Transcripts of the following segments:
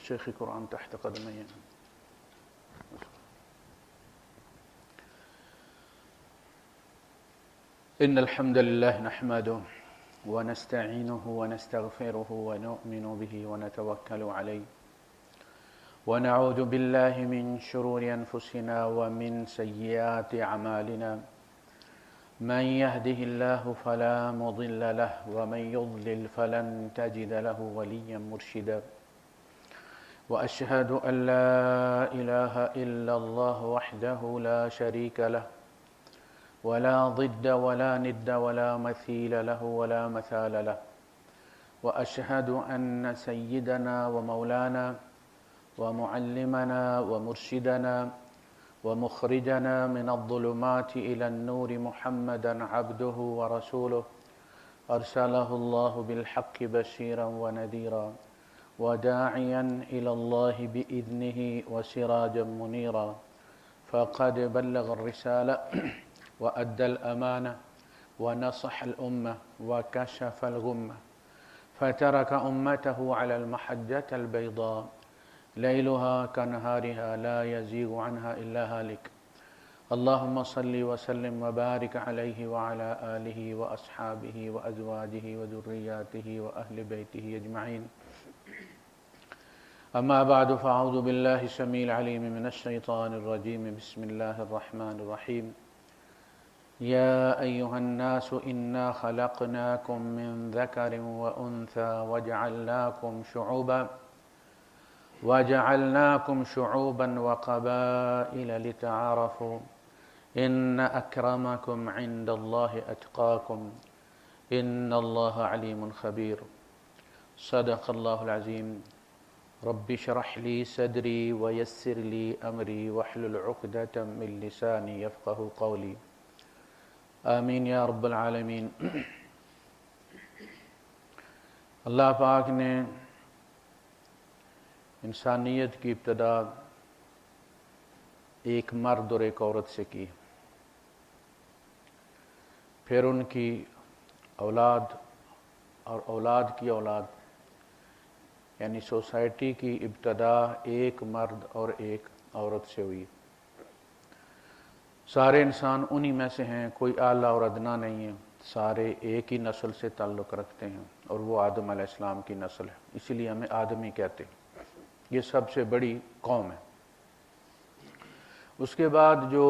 شيخ قرآن تحت قدمي. إن الحمد لله نحمده ونستعينه ونستغفره ونؤمن به ونتوكل عليه ونعوذ بالله من شرور أنفسنا ومن سيئات أعمالنا. من يهده الله فلا مضل له ومن يضلل فلن تجد له وليا مرشدا. وأشهد أن لا إله إلا الله وحده لا شريك له ولا ضد ولا ند ولا مثيل له ولا مثال له. وأشهد أن سيدنا ومولانا ومعلمنا ومرشدنا ومخرجنا من الظلمات إلى النور محمدا عبده ورسوله أرسله الله بالحق بشيرا ونذيرا وداعيا إلى الله بإذنه وسراجا منيرا. فقد بلغ الرسالة وأدى الأمانة ونصح الأمة وكشف الغمة فترك أمته على المحجة البيضاء ليلها كنهارها لا يزيغ عنها إلا هالك. اللهم صل وسلم وبارك عليه وعلى آله وأصحابه وأزواجه وذرياته وأهل بيته أجمعين. أما بعد فأعوذ بالله السميع العليم من الشيطان الرجيم. بسم الله الرحمن الرحيم. يا أيها الناس إنا خلقناكم من ذكر وأنثى وجعلناكم شعوبا وقبائل لتعارفوا إن أكرمكم عند الله أتقاكم إن الله عليم خبير. صدق الله العظيم. رب اشرح لي صدري ويسر لي أمري واحلل عقدة من لساني يفقه قولي. آمین یا رب العالمین. اللہ پاک نے انسانیت کی ابتدا ایک مرد اور ایک عورت سے کی، پھر ان کی اولاد اور اولاد کی اولاد، یعنی سوسائٹی کی ابتدا ایک مرد اور ایک عورت سے ہوئی. سارے انسان انہی میں سے ہیں، کوئی اعلیٰ اور ادنا نہیں ہے، سارے ایک ہی نسل سے تعلق رکھتے ہیں اور وہ آدم علیہ السلام کی نسل ہے، اسی لیے ہمیں آدمی کہتے ہیں. یہ سب سے بڑی قوم ہے. اس کے بعد جو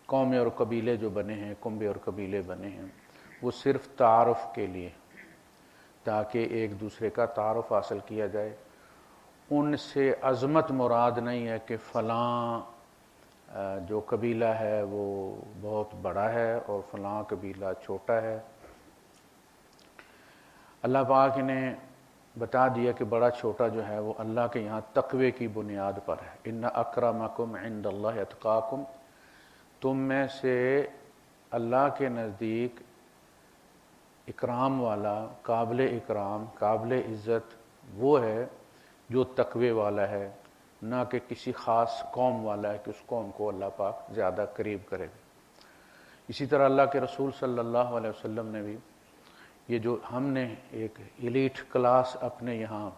قومیں اور قبیلے جو بنے ہیں، کنبے اور قبیلے بنے ہیں، وہ صرف تعارف کے لیے، تاکہ ایک دوسرے کا تعارف حاصل کیا جائے. ان سے عظمت مراد نہیں ہے کہ فلاں جو قبیلہ ہے وہ بہت بڑا ہے اور فلاں قبیلہ چھوٹا ہے. اللہ پاک نے بتا دیا کہ بڑا چھوٹا جو ہے وہ اللہ کے یہاں تقوی کی بنیاد پر ہے. ان اکرمکم عند اللہ اتقاکم، تم میں سے اللہ کے نزدیک اکرام والا، قابل اکرام، قابل عزت وہ ہے جو تقوی والا ہے، نہ کہ کسی خاص قوم والا ہے کہ اس قوم کو اللہ پاک زیادہ قریب کرے. اسی طرح اللہ کے رسول صلی اللہ علیہ وسلم نے بھی یہ جو ہم نے ایک ایلیٹ کلاس اپنے یہاں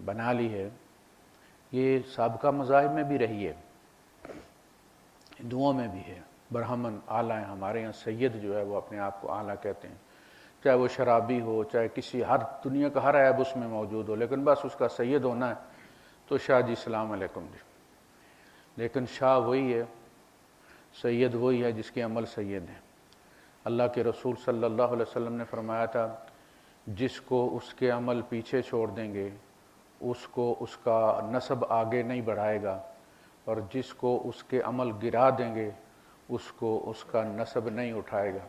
بنا لی ہے، یہ سابقہ مذاہب میں بھی رہی ہے، ہندوؤں میں بھی ہے. برہمن اعلیٰ ہیں، ہمارے یہاں سید جو ہے وہ اپنے آپ کو اعلیٰ کہتے ہیں، چاہے وہ شرابی ہو، چاہے کسی ہر دنیا کا ہر عیب اس میں موجود ہو، لیکن بس اس کا سید ہونا ہے تو شاہ جی السلام علیکم جی. لیکن شاہ وہی ہے، سید وہی ہے جس کے عمل سید ہیں. اللہ کے رسول صلی اللہ علیہ وسلم نے فرمایا تھا جس کو اس کے عمل پیچھے چھوڑ دیں گے اس کو اس کا نسب آگے نہیں بڑھائے گا، اور جس کو اس کے عمل گرا دیں گے اس کو اس کا نسب نہیں اٹھائے گا.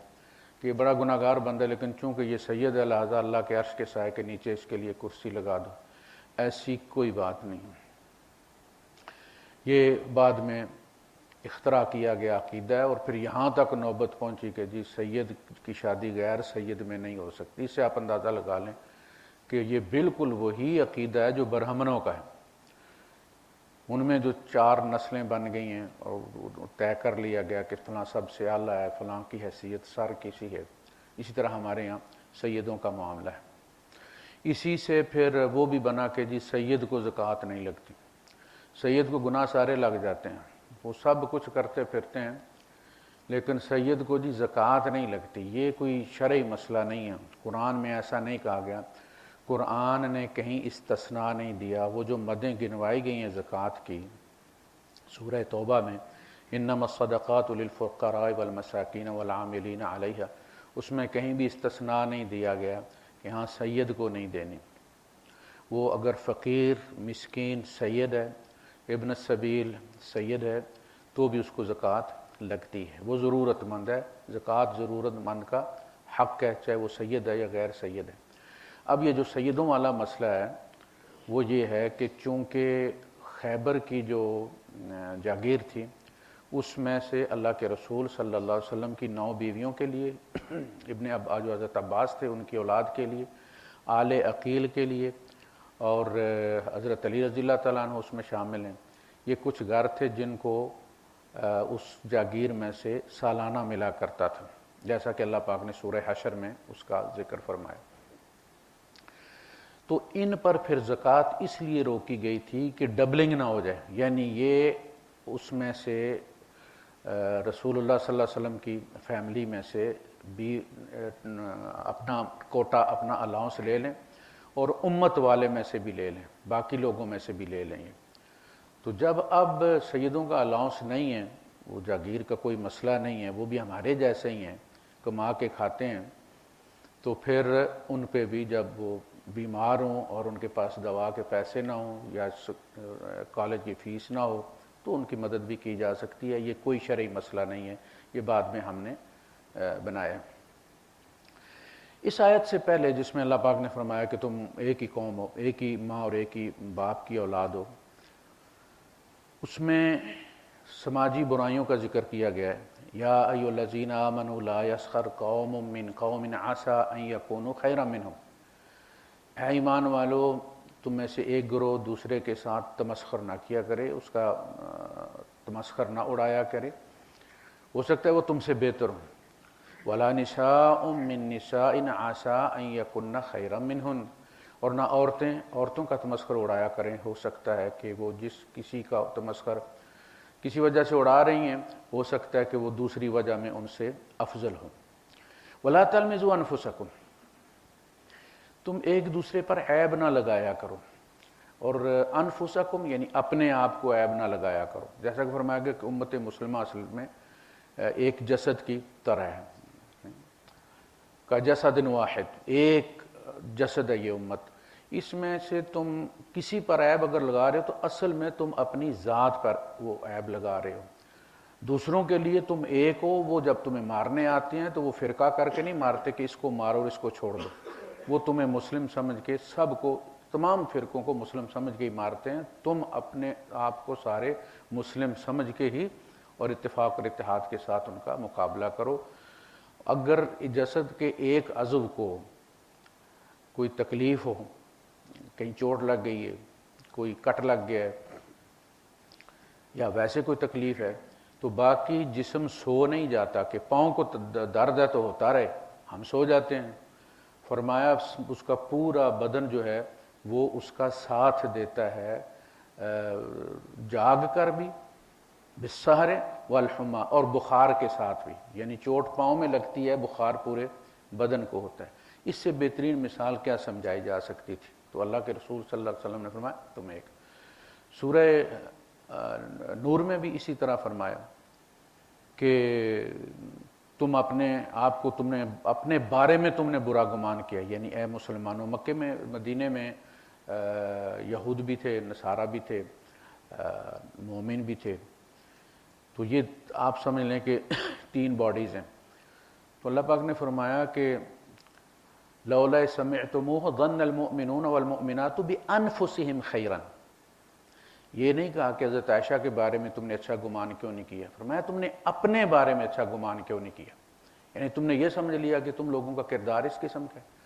کہ یہ بڑا گناہ گار بندہ ہے، لیکن چونکہ یہ سید ہے لہٰذا اللہ کے عرش کے سائے کے نیچے اس کے لیے کرسی لگا دو. ایسی کوئی بات نہیں. یہ بعد میں اختراع کیا گیا عقیدہ ہے، اور پھر یہاں تک نوبت پہنچی کہ جی سید کی شادی غیر سید میں نہیں ہو سکتی. اس سے آپ اندازہ لگا لیں کہ یہ بالکل وہی عقیدہ ہے جو برہمنوں کا ہے. ان میں جو 4 نسلیں بن گئی ہیں اور طے کر لیا گیا کہ فلاں سب سے اعلیٰ ہے، فلاں کی حیثیت سر کسی ہے، اسی طرح ہمارے یہاں سیدوں کا معاملہ ہے. اسی سے پھر وہ بھی بنا کہ جی سید کو زکوٰۃ نہیں لگتی، سید کو گناہ سارے لگ جاتے ہیں، وہ سب کچھ کرتے پھرتے ہیں، لیکن سید کو جی زکوٰۃ نہیں لگتی۔ یہ کوئی شرعی مسئلہ نہیں ہے، قرآن میں ایسا نہیں کہا گیا، قرآن نے کہیں استثناء نہیں دیا۔ وہ جو مدیں گنوائی گئی ہیں زکوٰۃ کی سورہ توبہ میں، انما الصدقات للفقراء والمساکین والعاملین علیہا، اس میں کہیں بھی استثناء نہیں دیا گیا کہ ہاں سید کو نہیں دینی۔ وہ اگر فقیر مسکین سید ہے، ابن السبیل سید ہے، تو بھی اس کو زکوٰۃ لگتی ہے، وہ ضرورت مند ہے، زکوٰۃ ضرورت مند کا حق ہے، چاہے وہ سید ہے یا غیر سید ہے۔ اب یہ جو سیدوں والا مسئلہ ہے وہ یہ ہے کہ چونکہ خیبر کی جو جاگیر تھی اس میں سے اللہ کے رسول صلی اللہ علیہ وسلم کی 9 بیویوں کے لیے، جو حضرت عباس تھے ان کی اولاد کے لیے، آل عقیل کے لیے، اور حضرت علی رضی اللہ تعالیٰ عنہ اس میں شامل ہیں، یہ کچھ گھر تھے جن کو اس جاگیر میں سے سالانہ ملا کرتا تھا، جیسا کہ اللہ پاک نے سورہ حشر میں اس کا ذکر فرمایا۔ تو ان پر پھر زکوٰۃ اس لیے روکی گئی تھی کہ ڈبلنگ نہ ہو جائے، یعنی یہ اس میں سے رسول اللہ صلی اللہ علیہ وسلم کی فیملی میں سے بھی اپنا کوٹا، اپنا الاؤنس لے لیں، اور امت والے میں سے بھی لے لیں، باقی لوگوں میں سے بھی لے لیں۔ تو جب اب سیدوں کا الاؤنس نہیں ہے، وہ جاگیر کا کوئی مسئلہ نہیں ہے، وہ بھی ہمارے جیسے ہی ہیں، کما کے کھاتے ہیں، تو پھر ان پہ بھی جب وہ بیمار ہوں اور ان کے پاس دوا کے پیسے نہ ہوں یا کالج کی فیس نہ ہو تو ان کی مدد بھی کی جا سکتی ہے، یہ کوئی شرعی مسئلہ نہیں ہے، یہ بعد میں ہم نے بنایا۔ اس آیت سے پہلے جس میں اللہ پاک نے فرمایا کہ تم ایک ہی قوم ہو، ایک ہی ماں اور ایک ہی باپ کی اولاد ہو، اس میں سماجی برائیوں کا ذکر کیا گیا ہے۔ یا ایھا الذین آمنوا لا یسخر قوم من قوم عسى ان یکونوا خیرا منہم، اے ایمان والو تم میں سے ایک گروہ دوسرے کے ساتھ تمسخر نہ کیا کرے، اس کا تمسخر نہ اڑایا کرے، ہو سکتا ہے وہ تم سے بہتر ہوں۔ ولا نساء من نساء عسى ان یکن خیرا منہن، اور نہ عورتوں کا تمسخر اڑایا کریں، ہو سکتا ہے کہ وہ جس کسی کا تمسخر کسی وجہ سے اڑا رہی ہیں، ہو سکتا ہے کہ وہ دوسری وجہ میں ان سے افضل ہوں۔ ولا تلمزوا انفسکم، تم ایک دوسرے پر عیب نہ لگایا کرو، اور انفسکم یعنی اپنے آپ کو عیب نہ لگایا کرو، جیسا کہ فرمایا گیا کہ امت مسلمہ اصل میں ایک جسد کی طرح ہے، کا جسد واحد، ایک جسد ہے یہ امت، اس میں سے تم کسی پر عیب اگر لگا رہے ہو تو اصل میں تم اپنی ذات پر وہ عیب لگا رہے ہو۔ دوسروں کے لیے تم ایک ہو، وہ جب تمہیں مارنے آتے ہیں تو وہ فرقہ کر کے نہیں مارتے کہ اس کو مارو اور اس کو چھوڑ دو، وہ تمہیں مسلم سمجھ کے سب کو، تمام فرقوں کو مسلم سمجھ کے ہی مارتے ہیں، تم اپنے آپ کو سارے مسلم سمجھ کے ہی اور اتفاق اور اتحاد کے ساتھ ان کا مقابلہ کرو۔ اگر جسد کے ایک عضو کو کوئی تکلیف ہو، کہیں چوٹ لگ گئی ہے، کوئی کٹ لگ گیا ہے یا ویسے کوئی تکلیف ہے، تو باقی جسم سو نہیں جاتا کہ پاؤں کو درد ہے تو ہوتا رہے، ہم سو جاتے ہیں۔ فرمایا اس کا پورا بدن جو ہے وہ اس کا ساتھ دیتا ہے، جاگ کر بھی، بالسحر والحمى، اور بخار کے ساتھ بھی، یعنی چوٹ پاؤں میں لگتی ہے، بخار پورے بدن کو ہوتا ہے۔ اس سے بہترین مثال کیا سمجھائی جا سکتی تھی؟ تو اللہ کے رسول صلی اللہ علیہ وسلم نے فرمایا تم ایک۔ سورہ نور میں بھی اسی طرح فرمایا کہ تم اپنے آپ کو، تم نے اپنے بارے میں تم نے برا گمان کیا، یعنی اے مسلمانوں۔ مکے میں، مدینے میں یہود بھی تھے، نصارہ بھی تھے، مومن بھی تھے، تو یہ آپ سمجھ لیں کہ 3 باڈیز ہیں۔ تو اللہ پاک نے فرمایا کہ لولا سمعتموہ ظن المؤمنون والمؤمنات بانفسہم خیرا، یہ نہیں کہا کہ حضرت عائشہ کے بارے میں تم نے اچھا گمان کیوں نہیں کیا، فرمایا تم نے اپنے بارے میں اچھا گمان کیوں نہیں کیا، یعنی تم نے یہ سمجھ لیا کہ تم لوگوں کا کردار اس قسم کا ہے،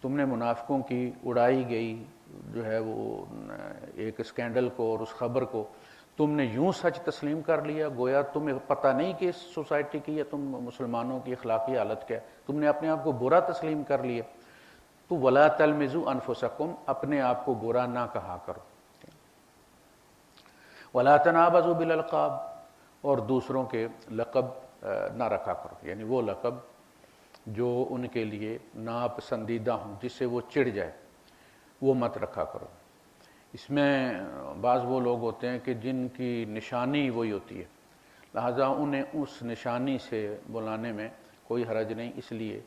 تم نے منافقوں کی اڑائی گئی جو ہے وہ ایک اسکینڈل کو اور اس خبر کو تم نے یوں سچ تسلیم کر لیا، گویا تمہیں پتہ نہیں کہ اس سوسائٹی کی یا تم مسلمانوں کی اخلاقی حالت کیا ہے، تم نے اپنے آپ کو برا تسلیم کر لیا۔ تو ولا تلمزوا انفسکم، اپنے آپ کو برا نہ کہا کرو، ولا تنابزوا بالالقاب، اور دوسروں کے لقب نہ رکھا کرو، یعنی وہ لقب جو ان کے لیے ناپسندیدہ ہوں، جس سے وہ چڑ جائے، وہ مت رکھا کرو۔ اس میں بعض وہ لوگ ہوتے ہیں کہ جن کی نشانی وہی ہوتی ہے، لہٰذا انہیں اس نشانی سے بلانے میں کوئی حرج نہیں، اس لیے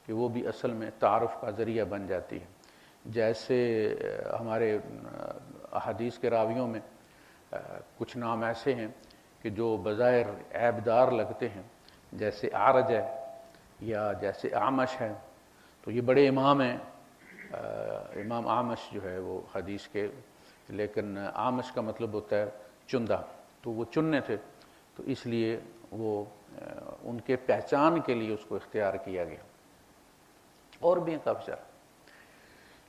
کہ وہ بھی اصل میں تعارف کا ذریعہ بن جاتی ہے۔ جیسے ہمارے احادیث کے راویوں میں کچھ نام ایسے ہیں کہ جو بظاہر عیبدار لگتے ہیں، جیسے اعرج ہے یا جیسے اعمش ہے، تو یہ بڑے امام ہیں، امام اعمش جو ہے وہ حدیث کے، لیکن اعمش کا مطلب ہوتا ہے چندہ، تو وہ چننے تھے، تو اس لیے وہ ان کے پہچان کے لیے اس کو اختیار کیا گیا، اور بھی ہیں کافی سارے۔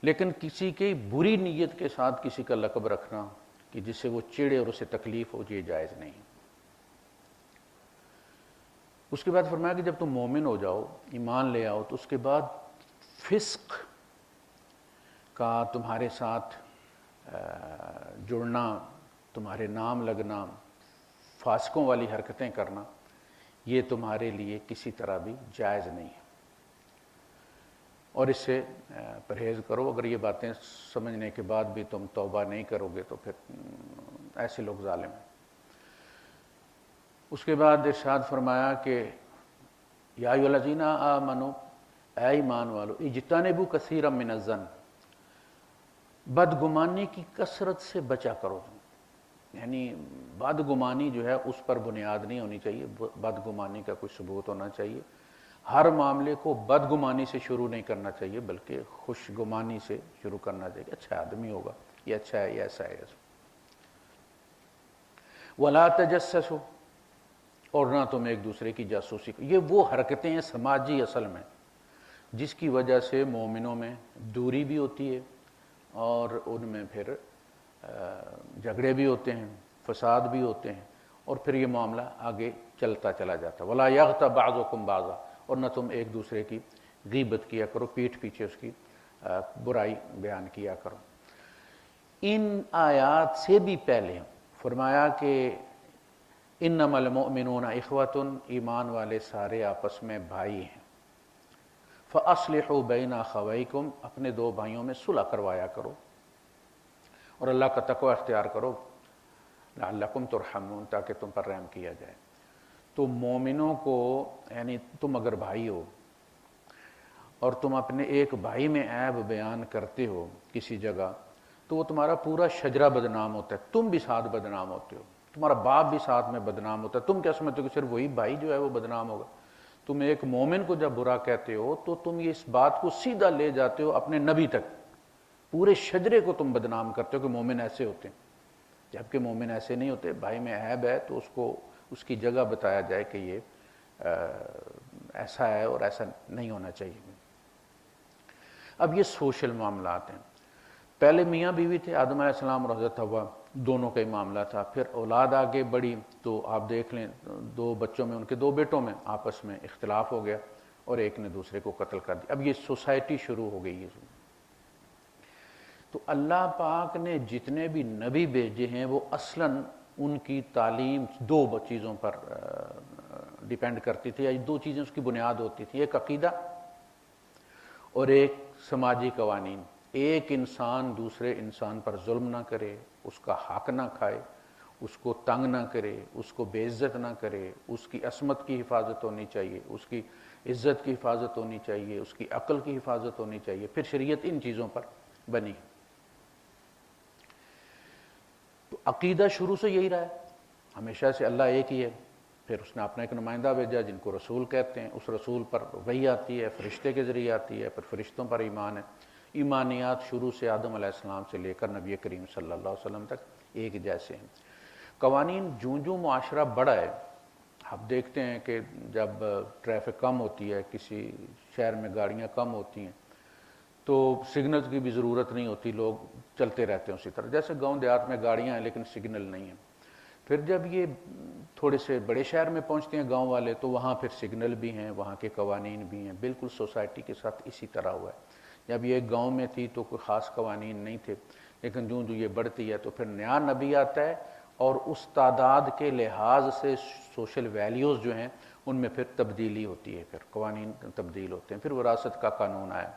لیکن کسی کی بری نیت کے ساتھ کسی کا لقب رکھنا کہ جس سے وہ چڑے اور اسے تکلیف ہو، یہ جائز نہیں۔ اس کے بعد فرمایا کہ جب تم مومن ہو جاؤ، ایمان لے آؤ، تو اس کے بعد فسق کا تمہارے ساتھ جڑنا، تمہارے نام لگنا، فاسقوں والی حرکتیں کرنا، یہ تمہارے لیے کسی طرح بھی جائز نہیں ہے، اور اس سے پرہیز کرو۔ اگر یہ باتیں سمجھنے کے بعد بھی تم توبہ نہیں کرو گے تو پھر ایسے لوگ ظالم ہیں۔ اس کے بعد ارشاد فرمایا کہ یا ایھا الذین آمنوا، اے ایمان والو، اجتنبوا کثیرا من الظن، بدگمانی کی کثرت سے بچا کرو، یعنی بدگمانی جو ہے اس پر بنیاد نہیں ہونی چاہیے، بدگمانی کا کوئی ثبوت ہونا چاہیے۔ ہر معاملے کو بدگمانی سے شروع نہیں کرنا چاہیے، بلکہ خوش گمانی سے شروع کرنا چاہیے، اچھا آدمی ہوگا، یہ اچھا ہے، یہ ایسا ہے۔ ولا تجسسوا، اور نہ تم ایک دوسرے کی جاسوسی کرو۔ یہ وہ حرکتیں ہیں سماجی اصل میں جس کی وجہ سے مومنوں میں دوری بھی ہوتی ہے، اور ان میں پھر جھگڑے بھی ہوتے ہیں، فساد بھی ہوتے ہیں، اور پھر یہ معاملہ آگے چلتا چلا جاتا ہے۔ ولا یغتب بعضکم بعضا، اور نہ تم ایک دوسرے کی غیبت کیا کرو، پیٹھ پیچھے اس کی برائی بیان کیا کرو۔ ان آیات سے بھی پہلے فرمایا کہ انما المؤمنون اخوۃ، ایمان والے سارے آپس میں بھائی ہیں۔ فاصلحوا بین اخویکم، اپنے دو بھائیوں میں صلح کروایا کرو، اور اللہ کا تقوی اختیار کرو، لعلکم ترحمون، تاکہ تم پر رحم کیا جائے۔ تو مومنوں کو، یعنی تم اگر بھائی ہو اور تم اپنے ایک بھائی میں عیب بیان کرتے ہو کسی جگہ، تو وہ تمہارا پورا شجرہ بدنام ہوتا ہے، تم بھی ساتھ بدنام ہوتے ہو، تمہارا باپ بھی ساتھ میں بدنام ہوتا ہے۔ تم کیا سمجھتے ہو کہ صرف وہی بھائی جو ہے وہ بدنام ہوگا؟ تم ایک مومن کو جب برا کہتے ہو تو تم یہ اس بات کو سیدھا لے جاتے ہو اپنے نبی تک، پورے شجرے کو تم بدنام کرتے ہو کہ مومن ایسے ہوتے ہیں، جبکہ مومن ایسے نہیں ہوتے۔ بھائی میں عیب ہے تو اس کو اس کی جگہ بتایا جائے کہ یہ ایسا ہے اور ایسا نہیں ہونا چاہیے۔ اب یہ سوشل معاملات ہیں۔ پہلے میاں بیوی تھے، آدم علیہ السلام اور حضرت حوا، دونوں کا ہی معاملہ تھا۔ پھر اولاد آگے بڑھی تو آپ دیکھ لیں، دو بچوں میں، ان کے دو بیٹوں میں آپس میں اختلاف ہو گیا اور ایک نے دوسرے کو قتل کر دیا۔ اب یہ سوسائٹی شروع ہو گئی ہے۔ تو اللہ پاک نے جتنے بھی نبی بھیجے ہیں وہ اصلاً ان کی تعلیم دو چیزوں پر ڈیپینڈ کرتی تھی، یا دو چیزیں اس کی بنیاد ہوتی تھی، ایک عقیدہ اور ایک سماجی قوانین۔ ایک انسان دوسرے انسان پر ظلم نہ کرے، اس کا حق نہ کھائے، اس کو تنگ نہ کرے، اس کو بے عزت نہ کرے، اس کی عصمت کی حفاظت ہونی چاہیے، اس کی عزت کی حفاظت ہونی چاہیے، اس کی عقل کی حفاظت ہونی چاہیے۔ پھر شریعت ان چیزوں پر بنی۔ تو عقیدہ شروع سے یہی رہا ہے، ہمیشہ سے اللہ ایک ہی ہے۔ پھر اس نے اپنا ایک نمائندہ بھیجا جن کو رسول کہتے ہیں، اس رسول پر وحی آتی ہے، فرشتے کے ذریعے آتی ہے، پھر فرشتوں پر ایمان ہے۔ ایمانیات شروع سے آدم علیہ السلام سے لے کر نبی کریم صلی اللہ علیہ وسلم تک ایک جیسے ہیں۔ قوانین جوں معاشرہ بڑا ہے، آپ دیکھتے ہیں کہ جب ٹریفک کم ہوتی ہے، کسی شہر میں گاڑیاں کم ہوتی ہیں تو سگنل کی بھی ضرورت نہیں ہوتی، لوگ چلتے رہتے ہیں اسی طرح۔ جیسے گاؤں دیہات میں گاڑیاں ہیں لیکن سگنل نہیں ہیں۔ پھر جب یہ تھوڑے سے بڑے شہر میں پہنچتے ہیں گاؤں والے، تو وہاں پھر سگنل بھی ہیں، وہاں کے قوانین بھی ہیں، بالکل سوسائٹی کے ساتھ اسی طرح ہوا ہے۔ جب یہ ایک گاؤں میں تھی تو کوئی خاص قوانین نہیں تھے، لیکن جو یہ بڑھتی ہے تو پھر نیا نبی آتا ہے اور اس تعداد کے لحاظ سے سوشل ویلیوز جو ہیں ان میں پھر تبدیلی ہوتی ہے، پھر قوانین تبدیل ہوتے ہیں، پھر وراثت کا قانون آیا۔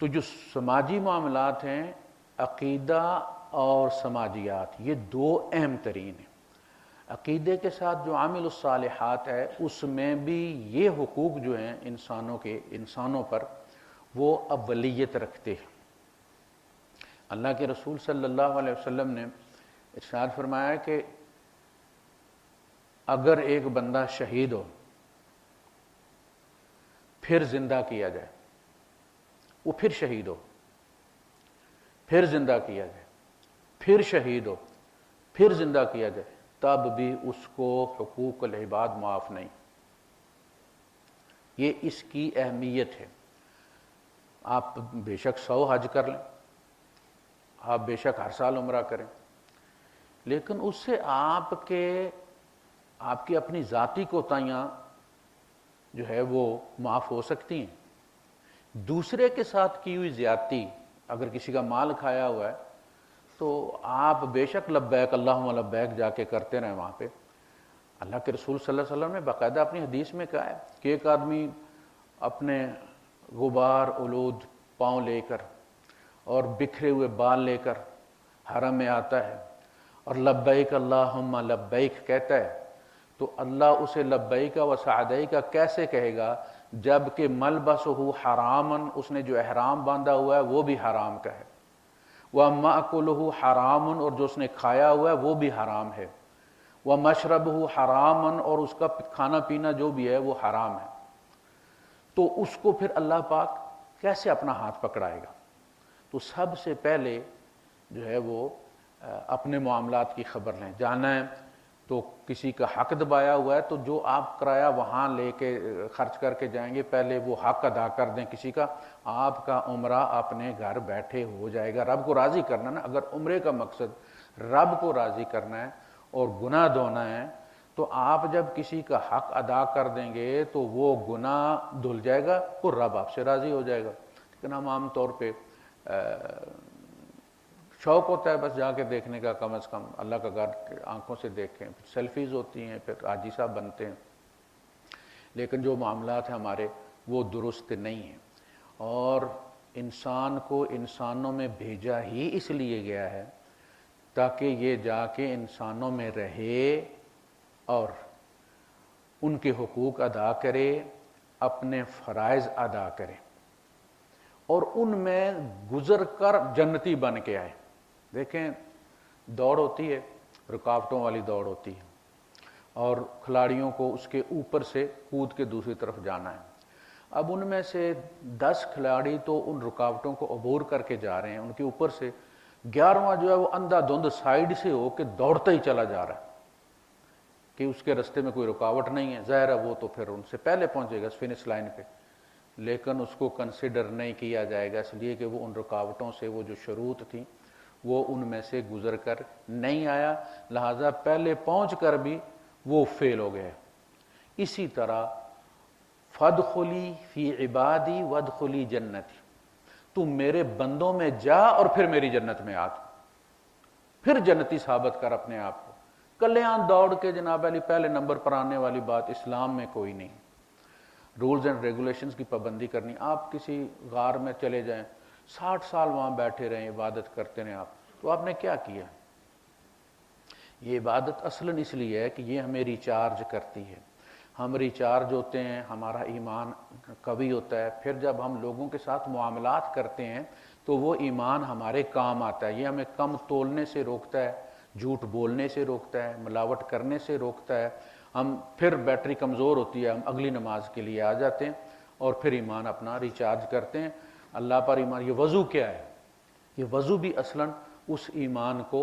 تو جو سماجی معاملات ہیں، عقیدہ اور سماجیات، یہ دو اہم ترین ہیں۔ عقیدے کے ساتھ جو عامل الصالحات ہے اس میں بھی یہ حقوق جو ہیں انسانوں پر وہ اولیت رکھتے ہیں۔ اللہ کے رسول صلی اللہ علیہ وسلم نے ارشاد فرمایا کہ اگر ایک بندہ شہید ہو پھر زندہ کیا جائے، وہ پھر شہید ہو، پھر زندہ کیا جائے، پھر شہید ہو، پھر زندہ کیا جائے، تب بھی اس کو حقوق العباد معاف نہیں۔ یہ اس کی اہمیت ہے۔ آپ بے شک 100 حج کر لیں، آپ بے شک ہر سال عمرہ کریں، لیکن اس سے آپ کی اپنی ذاتی کوتاہیاں جو ہے وہ معاف ہو سکتی ہیں۔ دوسرے کے ساتھ کی ہوئی زیادتی، اگر کسی کا مال کھایا ہوا ہے تو آپ بے شک لبیک اللہم لبیک جا کے کرتے رہیں وہاں پہ۔ اللہ کے رسول صلی اللہ علیہ وسلم نے باقاعدہ اپنی حدیث میں کہا ہے کہ ایک آدمی اپنے غبار آلود پاؤں لے کر اور بکھرے ہوئے بال لے کر حرم میں آتا ہے اور لبیک اللہم لبیک کہتا ہے، تو اللہ اسے لبیک و سعدیک کیسے کہے گا جب کہ ملبسہ حرامن، اس نے جو احرام باندھا ہوا ہے وہ بھی حرام کا ہے، وَمَأْكُلُهُ حرامن، اور جو اس نے کھایا ہوا ہے وہ بھی حرام ہے، وَمَشْرَبُهُ حرامن، اور اس کا کھانا پینا جو بھی ہے وہ حرام ہے، تو اس کو پھر اللہ پاک کیسے اپنا ہاتھ پکڑائے گا؟ تو سب سے پہلے جو ہے وہ اپنے معاملات کی خبر لیں۔ جانا ہے تو کسی کا حق دبایا ہوا ہے تو جو آپ کرایہ وہاں لے کے خرچ کر کے جائیں گے پہلے وہ حق ادا کر دیں کسی کا، آپ کا عمرہ اپنے گھر بیٹھے ہو جائے گا۔ رب کو راضی کرنا نا، اگر عمرے کا مقصد رب کو راضی کرنا ہے اور گناہ دھونا ہے تو آپ جب کسی کا حق ادا کر دیں گے تو وہ گناہ دھل جائے گا اور رب آپ سے راضی ہو جائے گا۔ لیکن ہم عام طور پہ شوق ہوتا ہے بس جا کے دیکھنے کا، کم از کم اللہ کا گھر آنکھوں سے دیکھیں، پھر سیلفیز ہوتی ہیں، پھر حاجی صاحب بنتے ہیں، لیکن جو معاملات ہیں ہمارے وہ درست نہیں ہیں۔ اور انسان کو انسانوں میں بھیجا ہی اس لیے گیا ہے تاکہ یہ جا کے انسانوں میں رہے اور ان کے حقوق ادا کرے، اپنے فرائض ادا کرے اور ان میں گزر کر جنتی بن کے آئے۔ دیکھیں دوڑ ہوتی ہے، رکاوٹوں والی دوڑ ہوتی ہے اور کھلاڑیوں کو اس کے اوپر سے کود کے دوسری طرف جانا ہے۔ اب ان میں سے 10 کھلاڑی تو ان رکاوٹوں کو عبور کر کے جا رہے ہیں، ان کے اوپر سے 11واں جو ہے وہ اندھا دھند سائیڈ سے ہو کے دوڑتا ہی چلا جا رہا ہے کہ اس کے رستے میں کوئی رکاوٹ نہیں ہے، ظاہر ہے وہ تو پھر ان سے پہلے پہنچے گا فنش لائن پہ، لیکن اس کو کنسیڈر نہیں کیا جائے گا اس لیے کہ وہ ان رکاوٹوں سے، وہ جو شروط تھیں وہ ان میں سے گزر کر نہیں آیا، لہذا پہلے پہنچ کر بھی وہ فیل ہو گئے۔ اسی طرح فَادْخُلِي فِي عِبَادِي وَادْخُلِي جَنَّتِي، تم میرے بندوں میں جا اور پھر میری جنت میں آ، پھر جنتی ثابت کر اپنے آپ کو۔ کلیان دوڑ کے جناب علی پہلے نمبر پر آنے والی بات اسلام میں کوئی نہیں۔ رولز اینڈ ریگولیشنز کی پابندی کرنی، آپ کسی غار میں چلے جائیں 60 سال وہاں بیٹھے رہیں عبادت کرتے رہیں آپ، تو آپ نے کیا کیا؟ یہ عبادت اصلاً اس لیے ہے کہ یہ ہمیں ریچارج کرتی ہے، ہم ریچارج ہوتے ہیں، ہمارا ایمان قوی ہوتا ہے، پھر جب ہم لوگوں کے ساتھ معاملات کرتے ہیں تو وہ ایمان ہمارے کام آتا ہے، یہ ہمیں کم تولنے سے روکتا ہے، جھوٹ بولنے سے روکتا ہے، ملاوٹ کرنے سے روکتا ہے، ہم پھر بیٹری کمزور ہوتی ہے، ہم اگلی نماز کے لیے آ جاتے ہیں اور پھر ایمان اپنا ریچارج کرتے ہیں اللہ پر ایمان۔ یہ وضو کیا ہے؟ یہ وضو بھی اصلاً اس ایمان کو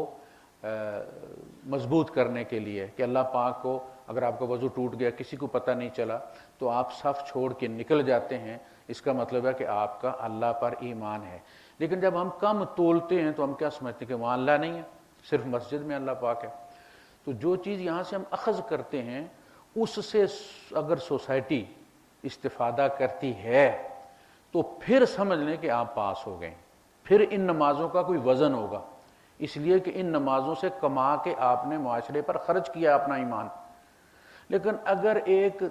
مضبوط کرنے کے لیے کہ اللہ پاک کو، اگر آپ کا وضو ٹوٹ گیا کسی کو پتہ نہیں چلا تو آپ صف چھوڑ کے نکل جاتے ہیں، اس کا مطلب ہے کہ آپ کا اللہ پر ایمان ہے۔ لیکن جب ہم کم تولتے ہیں تو ہم کیا سمجھتے ہیں کہ وہاں اللہ نہیں ہے، صرف مسجد میں اللہ پاک ہے۔ تو جو چیز یہاں سے ہم اخذ کرتے ہیں اس سے اگر سوسائٹی استفادہ کرتی ہے تو پھر سمجھ لیں کہ آپ پاس ہو گئے، پھر ان نمازوں کا کوئی وزن ہوگا، اس لیے کہ ان نمازوں سے کما کے آپ نے معاشرے پر خرچ کیا اپنا ایمان۔ لیکن اگر ایک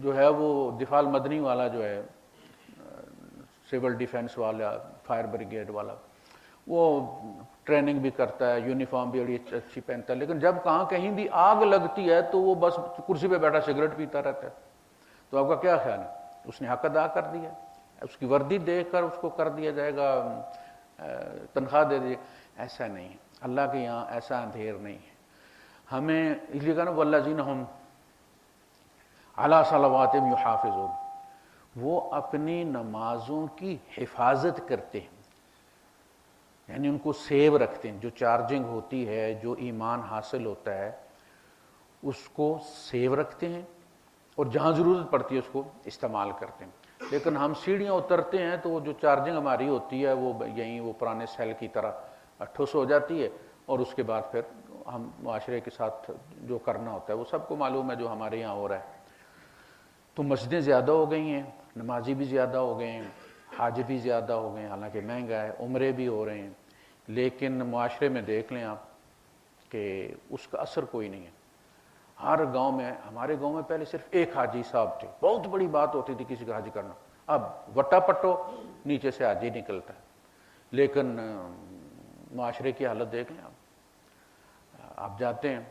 جو ہے وہ دفاع المدنی والا جو ہے، سول ڈیفنس والا، فائر بریگیڈ والا، وہ ٹریننگ بھی کرتا ہے، یونیفارم بھی بڑی اچھی پہنتا ہے، لیکن جب کہاں کہیں بھی آگ لگتی ہے تو وہ بس کرسی پہ بیٹھا سگریٹ پیتا رہتا ہے، تو آپ کا کیا خیال ہے؟ اس نے حق ادا کر دیا، اس کی وردی دیکھ کر اس کو کر دیا جائے گا، تنخواہ دے دیے؟ ایسا نہیں ہے، اللہ کے یہاں ایسا اندھیر نہیں ہے۔ ہمیں اس لیے کہا نا والذین ہم علی صلواتہم یحافظون، وہ اپنی نمازوں کی حفاظت کرتے ہیں، یعنی ان کو سیو رکھتے ہیں، جو چارجنگ ہوتی ہے، جو ایمان حاصل ہوتا ہے اس کو سیو رکھتے ہیں، اور جہاں ضرورت پڑتی ہے اس کو استعمال کرتے ہیں۔ لیکن ہم سیڑھیاں اترتے ہیں تو وہ جو چارجنگ ہماری ہوتی ہے وہ یہیں وہ پرانے سیل کی طرح ٹھوس ہو جاتی ہے، اور اس کے بعد پھر ہم معاشرے کے ساتھ جو کرنا ہوتا ہے وہ سب کو معلوم ہے جو ہمارے یہاں ہو رہا ہے۔ تو مسجدیں زیادہ ہو گئی ہیں، نمازی بھی زیادہ ہو گئے ہیں، حاج بھی زیادہ ہو گئے ہیں، حالانکہ مہنگا ہے، عمرے بھی ہو رہے ہیں، لیکن معاشرے میں دیکھ لیں آپ کہ اس کا اثر کوئی نہیں ہے۔ ہر گاؤں میں، ہمارے گاؤں میں پہلے صرف ایک حاجی صاحب تھے، بہت بڑی بات ہوتی تھی کسی کا حج کرنا، اب وٹا پٹو نیچے سے حاجی نکلتا ہے۔ لیکن معاشرے کی حالت دیکھ لیں آپ جاتے ہیں،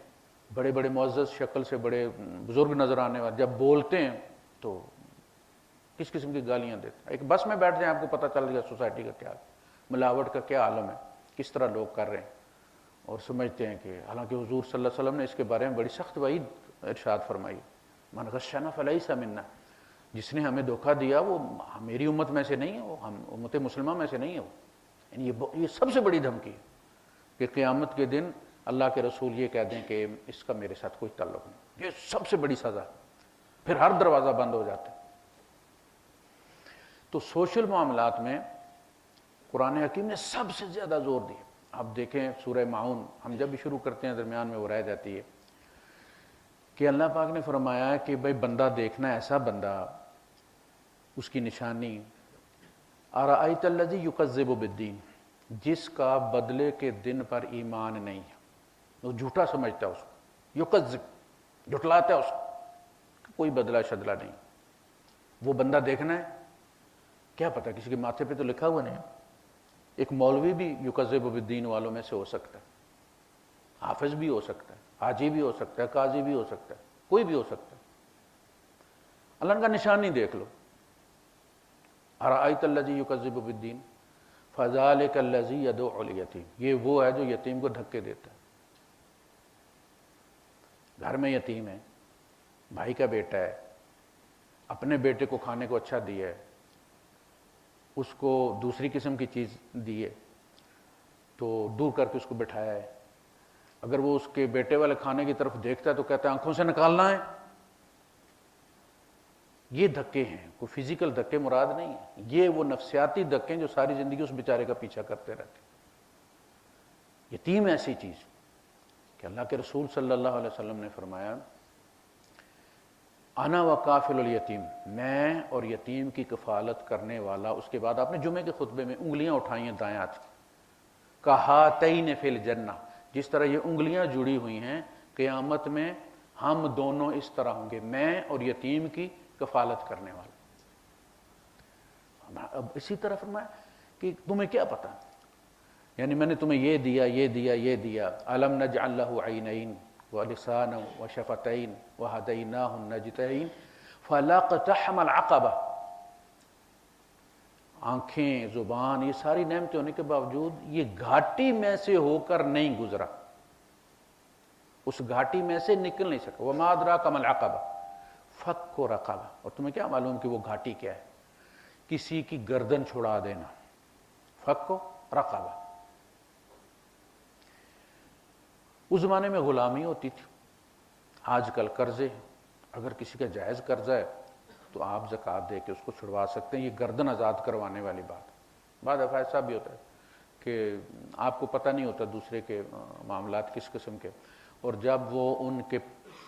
بڑے بڑے معزز شکل سے بڑے بزرگ نظر آنے والے جب بولتے ہیں تو کس قسم کی گالیاں دیتے ہیں۔ ایک بس میں بیٹھ جائیں آپ کو پتہ چل گیا سوسائٹی کا کیا، ملاوٹ کا کیا عالم ہے، کس طرح لوگ کر رہے ہیں، اور سمجھتے ہیں کہ حالانکہ حضور صلی اللہ علیہ وسلم نے اس کے بارے میں بڑی سخت وعید ارشاد فرمائی، من غشنا فلیس منا، جس نے ہمیں دھوکہ دیا وہ میری امت میں سے نہیں ہے، وہ ہم امت مسلمہ میں سے نہیں ہے وہ۔ یعنی یہ سب سے بڑی دھمکی ہے کہ قیامت کے دن اللہ کے رسول یہ کہہ دیں کہ اس کا میرے ساتھ کوئی تعلق نہیں، یہ سب سے بڑی سزا ہے، پھر ہر دروازہ بند ہو جاتا ہے۔ تو سوشل معاملات میں قرآن حکیم نے سب سے زیادہ زور دیا۔ آپ دیکھیں سورہ معون، ہم جب بھی شروع کرتے ہیں درمیان میں وہ رہ جاتی ہے، کہ اللہ پاک نے فرمایا کہ بھئی بندہ دیکھنا ایسا بندہ، اس کی نشانی ارأیت الذی یکذب بالدین، جس کا بدلے کے دن پر ایمان نہیں ہے، وہ جھوٹا سمجھتا ہے اس کو، یکذب جھٹلاتا ہے اس کو، کوئی بدلہ شدلہ نہیں، وہ بندہ دیکھنا ہے۔ کیا پتہ کسی کے ماتھے پہ تو لکھا ہوا نہیں، ایک مولوی بھی یکذب بالدین والوں میں سے ہو سکتا ہے، حافظ بھی ہو سکتا ہے، حاجی بھی ہو سکتا ہے، قاضی بھی ہو سکتا ہے، کوئی بھی ہو سکتا ہے۔ اللہ کا نشانی دیکھ لو، ارأیت الذی یکذب بالدین فذلک الذی یدعو الیتیم، یہ وہ ہے جو یتیم کو دھکے دیتا ہے۔ گھر میں یتیم ہے، بھائی کا بیٹا ہے، اپنے بیٹے کو کھانے کو اچھا دیا ہے، اس کو دوسری قسم کی چیز دی ہے تو دور کر کے اس کو بٹھایا ہے، اگر وہ اس کے بیٹے والے کھانے کی طرف دیکھتا ہے تو کہتا ہے آنکھوں سے نکالنا ہے۔ یہ دھکے ہیں، کوئی فزیکل دھکے مراد نہیں ہیں، یہ وہ نفسیاتی دھکے جو ساری زندگی اس بیچارے کا پیچھا کرتے رہتے ہیں۔ یتیم ایسی چیز کہ اللہ کے رسول صلی اللہ علیہ وسلم نے فرمایا انا وکافل الیتیم، میں اور یتیم کی کفالت کرنے والا۔ اس کے بعد آپ نے جمعے کے خطبے میں انگلیاں اٹھائی ہیں دائیں ہاتھ کی، کہاتین فی الجنہ، جس طرح یہ انگلیاں جڑی ہوئی ہیں قیامت میں ہم دونوں اس طرح ہوں گے، میں اور یتیم کی کفالت کرنے والا۔ اب اسی طرح فرمایا کہ تمہیں کیا پتا، یعنی میں نے تمہیں یہ دیا، یہ دیا، یہ دیا، الم نجعل لہ عینین ولسانا وشفتین وہدیناہ النجدین فلاقتحم العقبہ، آنکھیں، زبان، یہ ساری نعمتیں ہونے کے باوجود یہ گھاٹی میں سے ہو کر نہیں گزرا، اس گھاٹی میں سے نکل نہیں سکا۔ وما ادراک ما العقبہ فک رقبہ، اور تمہیں کیا معلوم کہ وہ گھاٹی کیا ہے؟ کسی کی گردن چھڑا دینا، فک رقبہ۔ اس زمانے میں غلامی ہوتی تھی، آج کل قرضے، اگر کسی کا جائز قرضہ ہے تو آپ زکوٰۃ دے کے اس کو چھڑوا سکتے ہیں، یہ گردن آزاد کروانے والی بات۔ بعض دفعہ ایسا بھی ہوتا ہے کہ آپ کو پتہ نہیں ہوتا دوسرے کے معاملات کس قسم کے، اور جب وہ ان کے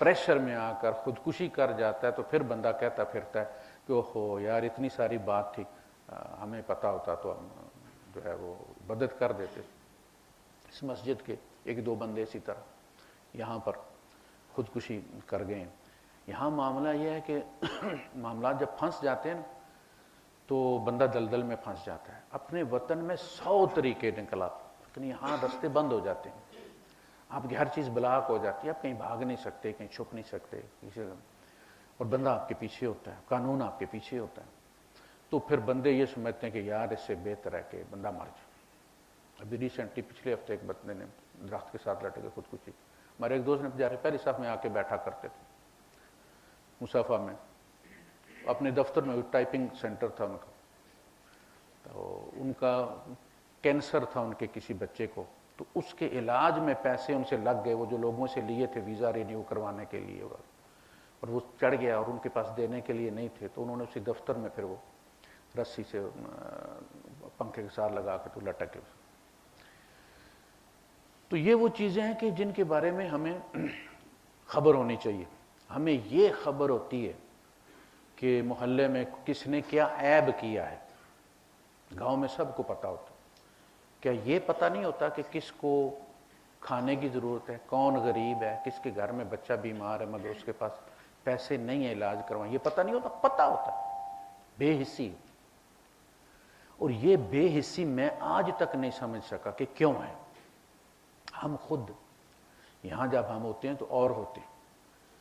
پریشر میں آ کر خودکشی کر جاتا ہے تو پھر بندہ کہتا پھرتا ہے کہ اوہو یار اتنی ساری بات تھی، ہمیں پتہ ہوتا تو ہم جو ہے وہ بدت کر دیتے۔ اس مسجد کے ایک دو بندے اسی طرح یہاں پر خودکشی کر گئے۔ یہاں معاملہ یہ ہے کہ معاملات جب پھنس جاتے ہیں تو بندہ دلدل میں پھنس جاتا ہے۔ اپنے وطن میں 100 طریقے نکلا، لیکن یہاں رستے بند ہو جاتے ہیں، آپ کی ہر چیز بلاک ہو جاتی ہے، آپ کہیں بھاگ نہیں سکتے، کہیں چھپ نہیں سکتے، اور بندہ آپ کے پیچھے ہوتا ہے، قانون آپ کے پیچھے ہوتا ہے۔ تو پھر بندے یہ سمجھتے ہیں کہ یار اس سے بہتر ہے کہ بندہ مر جائے۔ ابھی ریسنٹلی پچھلے ہفتے ایک بندے نے درخت کے ساتھ لٹک کے خودکشی، ہمارے ایک دوست نے بیچارے پہلی صف میں آ کے بیٹھا کرتے تھے مصافہ میں، اپنے دفتر میں ٹائپنگ سینٹر تھا ان کا، تو ان کا کینسر تھا ان کے کسی بچے کو، تو اس کے علاج میں پیسے ان سے لگ گئے، وہ جو لوگوں سے لیے تھے ویزا رینیو کروانے کے لیے، اور وہ چڑھ گیا اور ان کے پاس دینے کے لیے نہیں تھے، تو انہوں نے اسی دفتر میں پھر وہ رسی سے پنکھے کے ساتھ لگا کے تو لٹک گئے۔ تو یہ وہ چیزیں ہیں کہ جن کے بارے میں ہمیں خبر ہونی چاہیے۔ ہمیں یہ خبر ہوتی ہے کہ محلے میں کس نے کیا عیب کیا ہے، گاؤں میں سب کو پتہ ہوتا ہے۔ کیا یہ پتہ نہیں ہوتا کہ کس کو کھانے کی ضرورت ہے، کون غریب ہے، کس کے گھر میں بچہ بیمار ہے مگر اس کے پاس پیسے نہیں ہیں علاج کروائیں؟ یہ پتہ نہیں ہوتا، پتہ ہوتا ہے، بے حسی۔ اور یہ بے حسی میں آج تک نہیں سمجھ سکا کہ کیوں ہے۔ ہم خود یہاں جب ہم ہوتے ہیں تو اور ہوتے ہیں،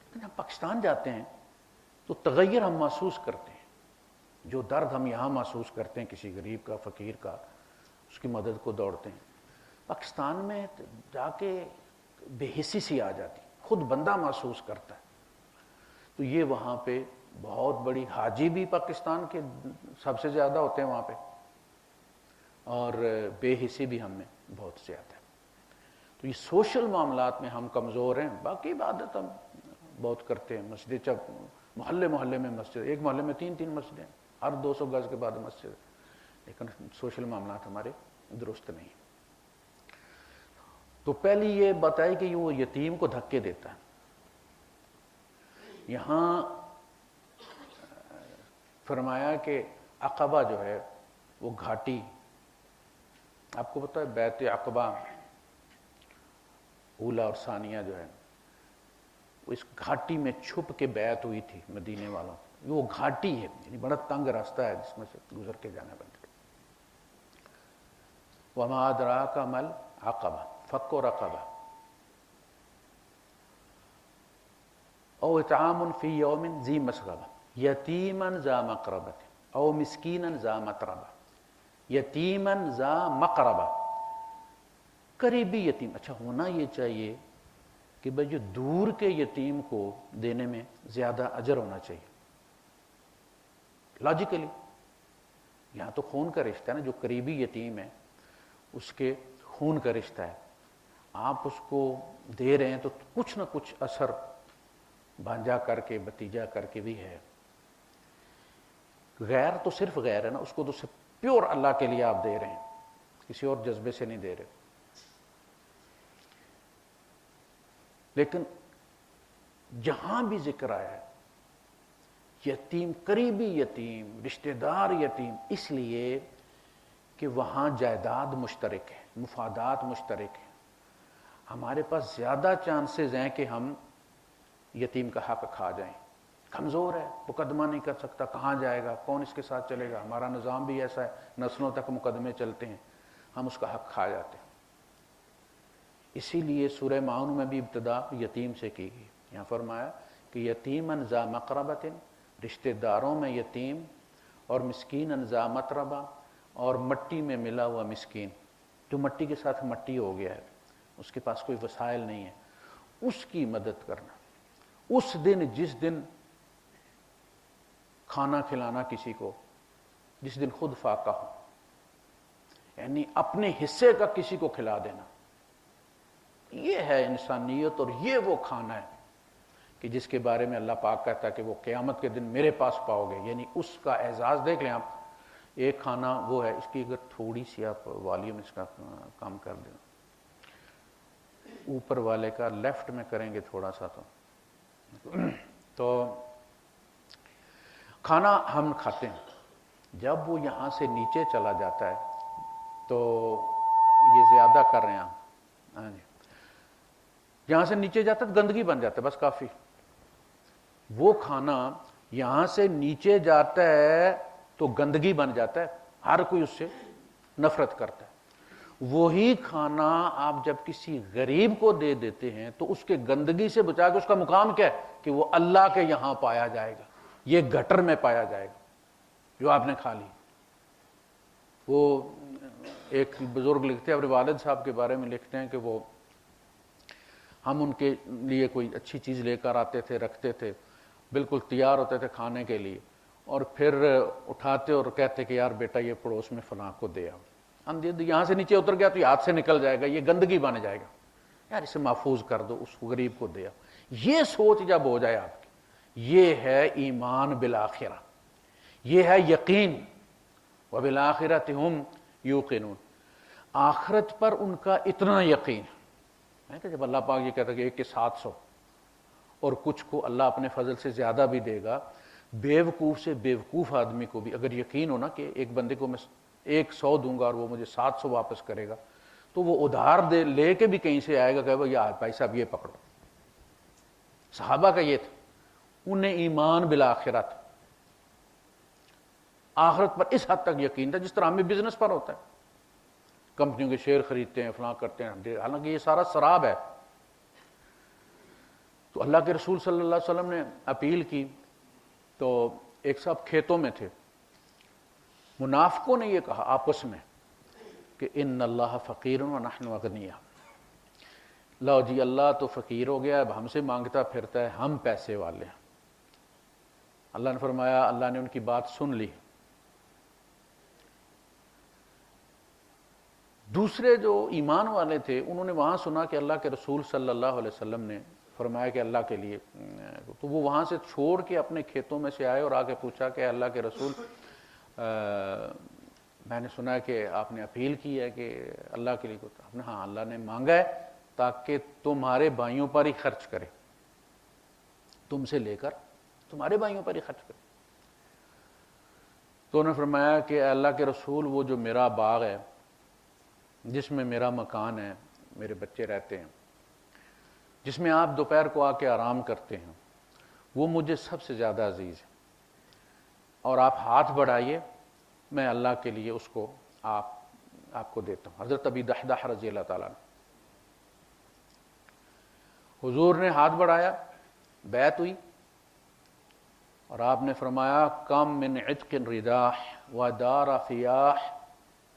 لیکن ہم پاکستان جاتے ہیں تو تغیر ہم محسوس کرتے ہیں، جو درد ہم یہاں محسوس کرتے ہیں کسی غریب کا، فقیر کا، اس کی مدد کو دوڑتے ہیں، پاکستان میں جا کے بے حسی سی آ جاتی، خود بندہ محسوس کرتا ہے۔ تو یہ وہاں پہ بہت بڑی، حاجی بھی پاکستان کے سب سے زیادہ ہوتے ہیں وہاں پہ، اور بے حسی بھی ہم میں بہت زیادہ ہے۔ تو یہ سوشل معاملات میں ہم کمزور ہیں، باقی عبادت ہم بہت کرتے ہیں۔ مسجد جب محلے محلے میں مسجد، ایک محلے میں 3 مسجدیں، ہر 200 گز کے بعد مسجد، لیکن سوشل معاملات ہمارے درست نہیں۔ تو پہلی یہ بتائی کہ وہ یتیم کو دھکے دیتا ہے۔ یہاں فرمایا کہ عقبہ جو ہے وہ گھاٹی، آپ کو پتہ ہے بیعت عقبہ اولا اور ثانیہ جو ہے وہ اس گھاٹی میں چھپ کے بیعت ہوئی تھی مدینے والوں، وہ گھاٹی ہے، یعنی بڑا تنگ راستہ ہے جس میں سے گزر کے جانا پڑتا ہے۔ وَمَا أَدْرَاكَ مَا الْعَقَبَةُ فَكُّ رَقَبَةٍ أَوْ إِطْعَامٌ فِي يَوْمٍ ذِي مَسْغَبَةٍ يَتِيمًا ذَا مَقْرَبَةٍ أَوْ مِسْكِينًا ذَا مَتْرَبَةٍ یتیماً ذا مقربہ، قریبی یتیم۔ اچھا ہونا یہ چاہیے کہ بھئی جو دور کے یتیم کو دینے میں زیادہ اجر ہونا چاہیے، لاجیکلی۔ یہاں تو خون کا رشتہ ہے نا، جو قریبی یتیم ہے اس کے خون کا رشتہ ہے، آپ اس کو دے رہے ہیں تو کچھ نہ کچھ اثر بھانجا کر کے، بھتیجا کر کے بھی ہے۔ غیر تو صرف غیر ہے نا، اس کو تو صرف پیور اللہ کے لیے آپ دے رہے ہیں، کسی اور جذبے سے نہیں دے رہے۔ لیکن جہاں بھی ذکر آیا ہے یتیم، قریبی یتیم، رشتہ دار یتیم، اس لیے کہ وہاں جائیداد مشترک ہے، مفادات مشترک ہیں۔ ہمارے پاس زیادہ چانسز ہیں کہ ہم یتیم کا حق کھا جائیں۔ کمزور ہے، مقدمہ نہیں کر سکتا، کہاں جائے گا، کون اس کے ساتھ چلے گا، ہمارا نظام بھی ایسا ہے، نسلوں تک مقدمے چلتے ہیں، ہم اس کا حق کھا جاتے ہیں۔ اسی لیے سورہ معاون میں بھی ابتدا یتیم سے کی گئی۔ یہاں فرمایا کہ یتیماً ذا مقربۃ، رشتہ داروں میں یتیم، اور مسکیناً ذا متربہ، اور مٹی میں ملا ہوا مسکین، جو مٹی کے ساتھ مٹی ہو گیا ہے، اس کے پاس کوئی وسائل نہیں ہے، اس کی مدد کرنا۔ اس دن، جس دن کھانا کھلانا کسی کو، جس دن خود فاقہ ہو، یعنی اپنے حصے کا کسی کو کھلا دینا، یہ ہے انسانیت، اور یہ وہ کھانا ہے کہ جس کے بارے میں اللہ پاک کہتا ہے کہ وہ قیامت کے دن میرے پاس پاؤ گے۔ یعنی اس کا اعزاز دیکھ لیں آپ، ایک کھانا وہ ہے، اس کی اگر تھوڑی سی آپ والیوم اس کا کم کر دیں، اوپر والے کا لیفٹ میں کریں گے تھوڑا سا تو تو کھانا ہم کھاتے ہیں، جب وہ یہاں سے نیچے چلا جاتا ہے تو یہ زیادہ کر رہے ہیں ہاں جی، یہاں سے نیچے جاتا ہے تو گندگی بن جاتا ہے، بس کافی. وہ کھانا یہاں سے نیچے جاتا ہے تو گندگی بن جاتا ہے، ہر کوئی اس سے نفرت کرتا ہے. وہی کھانا آپ جب کسی غریب کو دے دیتے ہیں تو اس کے گندگی سے بچا کے اس کا مقام کیا ہے کہ وہ اللہ کے یہاں پایا جائے گا، یہ گٹر میں پایا جائے گا جو آپ نے کھا لی. وہ ایک بزرگ لکھتے ہیں اپنے والد صاحب کے بارے میں، لکھتے ہیں کہ وہ ہم ان کے لیے کوئی اچھی چیز لے کر آتے تھے، رکھتے تھے، بالکل تیار ہوتے تھے کھانے کے لیے، اور پھر اٹھاتے اور کہتے کہ یار بیٹا یہ پڑوس میں فلاں کو دے آؤ. ہم یہاں سے نیچے اتر گیا تو یہ ہاتھ سے نکل جائے گا، یہ گندگی بن جائے گا، یار اسے محفوظ کر دو، اس غریب کو دے آؤ. یہ سوچ جب ہو جائے آپ کی، یہ ہے ایمان بالآخرہ، یہ ہے یقین. وبالآخرۃ ہم یوقنون، آخرت پر ان کا اتنا یقین ہے کہ جب اللہ پاک یہ کہتا ہے کہ ایک کے 700 اور کچھ کو اللہ اپنے فضل سے زیادہ بھی دے گا، بیوقوف سے بیوقوف آدمی کو بھی اگر یقین ہونا کہ ایک بندے کو میں 100 دوں گا اور وہ مجھے 700 واپس کرے گا، تو وہ ادھار دے لے کے بھی کہیں سے آئے گا کہ بھائی صاحب یہ پکڑو. صحابہ کا یہ تھا، انہیں ایمان بالآخرہ تھا، آخرت پر اس حد تک یقین تھا جس طرح ہمیں بزنس پر ہوتا ہے، کمپنیوں کے شیئر خریدتے ہیں، فلاں کرتے ہیں، حالانکہ یہ سارا سراب ہے. تو اللہ کے رسول صلی اللہ علیہ وسلم نے اپیل کی تو ایک صاحب کھیتوں میں تھے، منافقوں نے یہ کہا آپس میں کہ ان اللہ فقیر ونحن اغنیاء، لو جی اللہ تو فقیر ہو گیا، اب ہم سے مانگتا پھرتا ہے، ہم پیسے والے ہیں. اللہ نے فرمایا اللہ نے ان کی بات سن لی. دوسرے جو ایمان والے تھے انہوں نے وہاں سنا کہ اللہ کے رسول صلی اللہ علیہ وسلم نے فرمایا کہ اللہ کے لیے، تو وہ وہاں سے چھوڑ کے اپنے کھیتوں میں سے آئے اور آ کے پوچھا کہ اللہ کے رسول میں نے سنا کہ آپ نے اپیل کی ہے کہ اللہ کے لیے کچھ، آپ نے ہاں اللہ نے مانگا ہے تاکہ تمہارے بھائیوں پر ہی خرچ کرے، تم سے لے کر تمہارے بھائیوں پر ہی خرچ کرے. تو انہوں نے فرمایا کہ اللہ کے رسول وہ جو میرا باغ ہے جس میں میرا مکان ہے، میرے بچے رہتے ہیں، جس میں آپ دوپہر کو آ کے آرام کرتے ہیں، وہ مجھے سب سے زیادہ عزیز ہے، اور آپ ہاتھ بڑھائیے میں اللہ کے لیے اس کو آپ کو دیتا ہوں. حضرت ابی دحداح رضی اللہ تعالیٰ نے، حضور نے ہاتھ بڑھایا، بیعت ہوئی، اور آپ نے فرمایا کم من عتق رداح ودار فیاح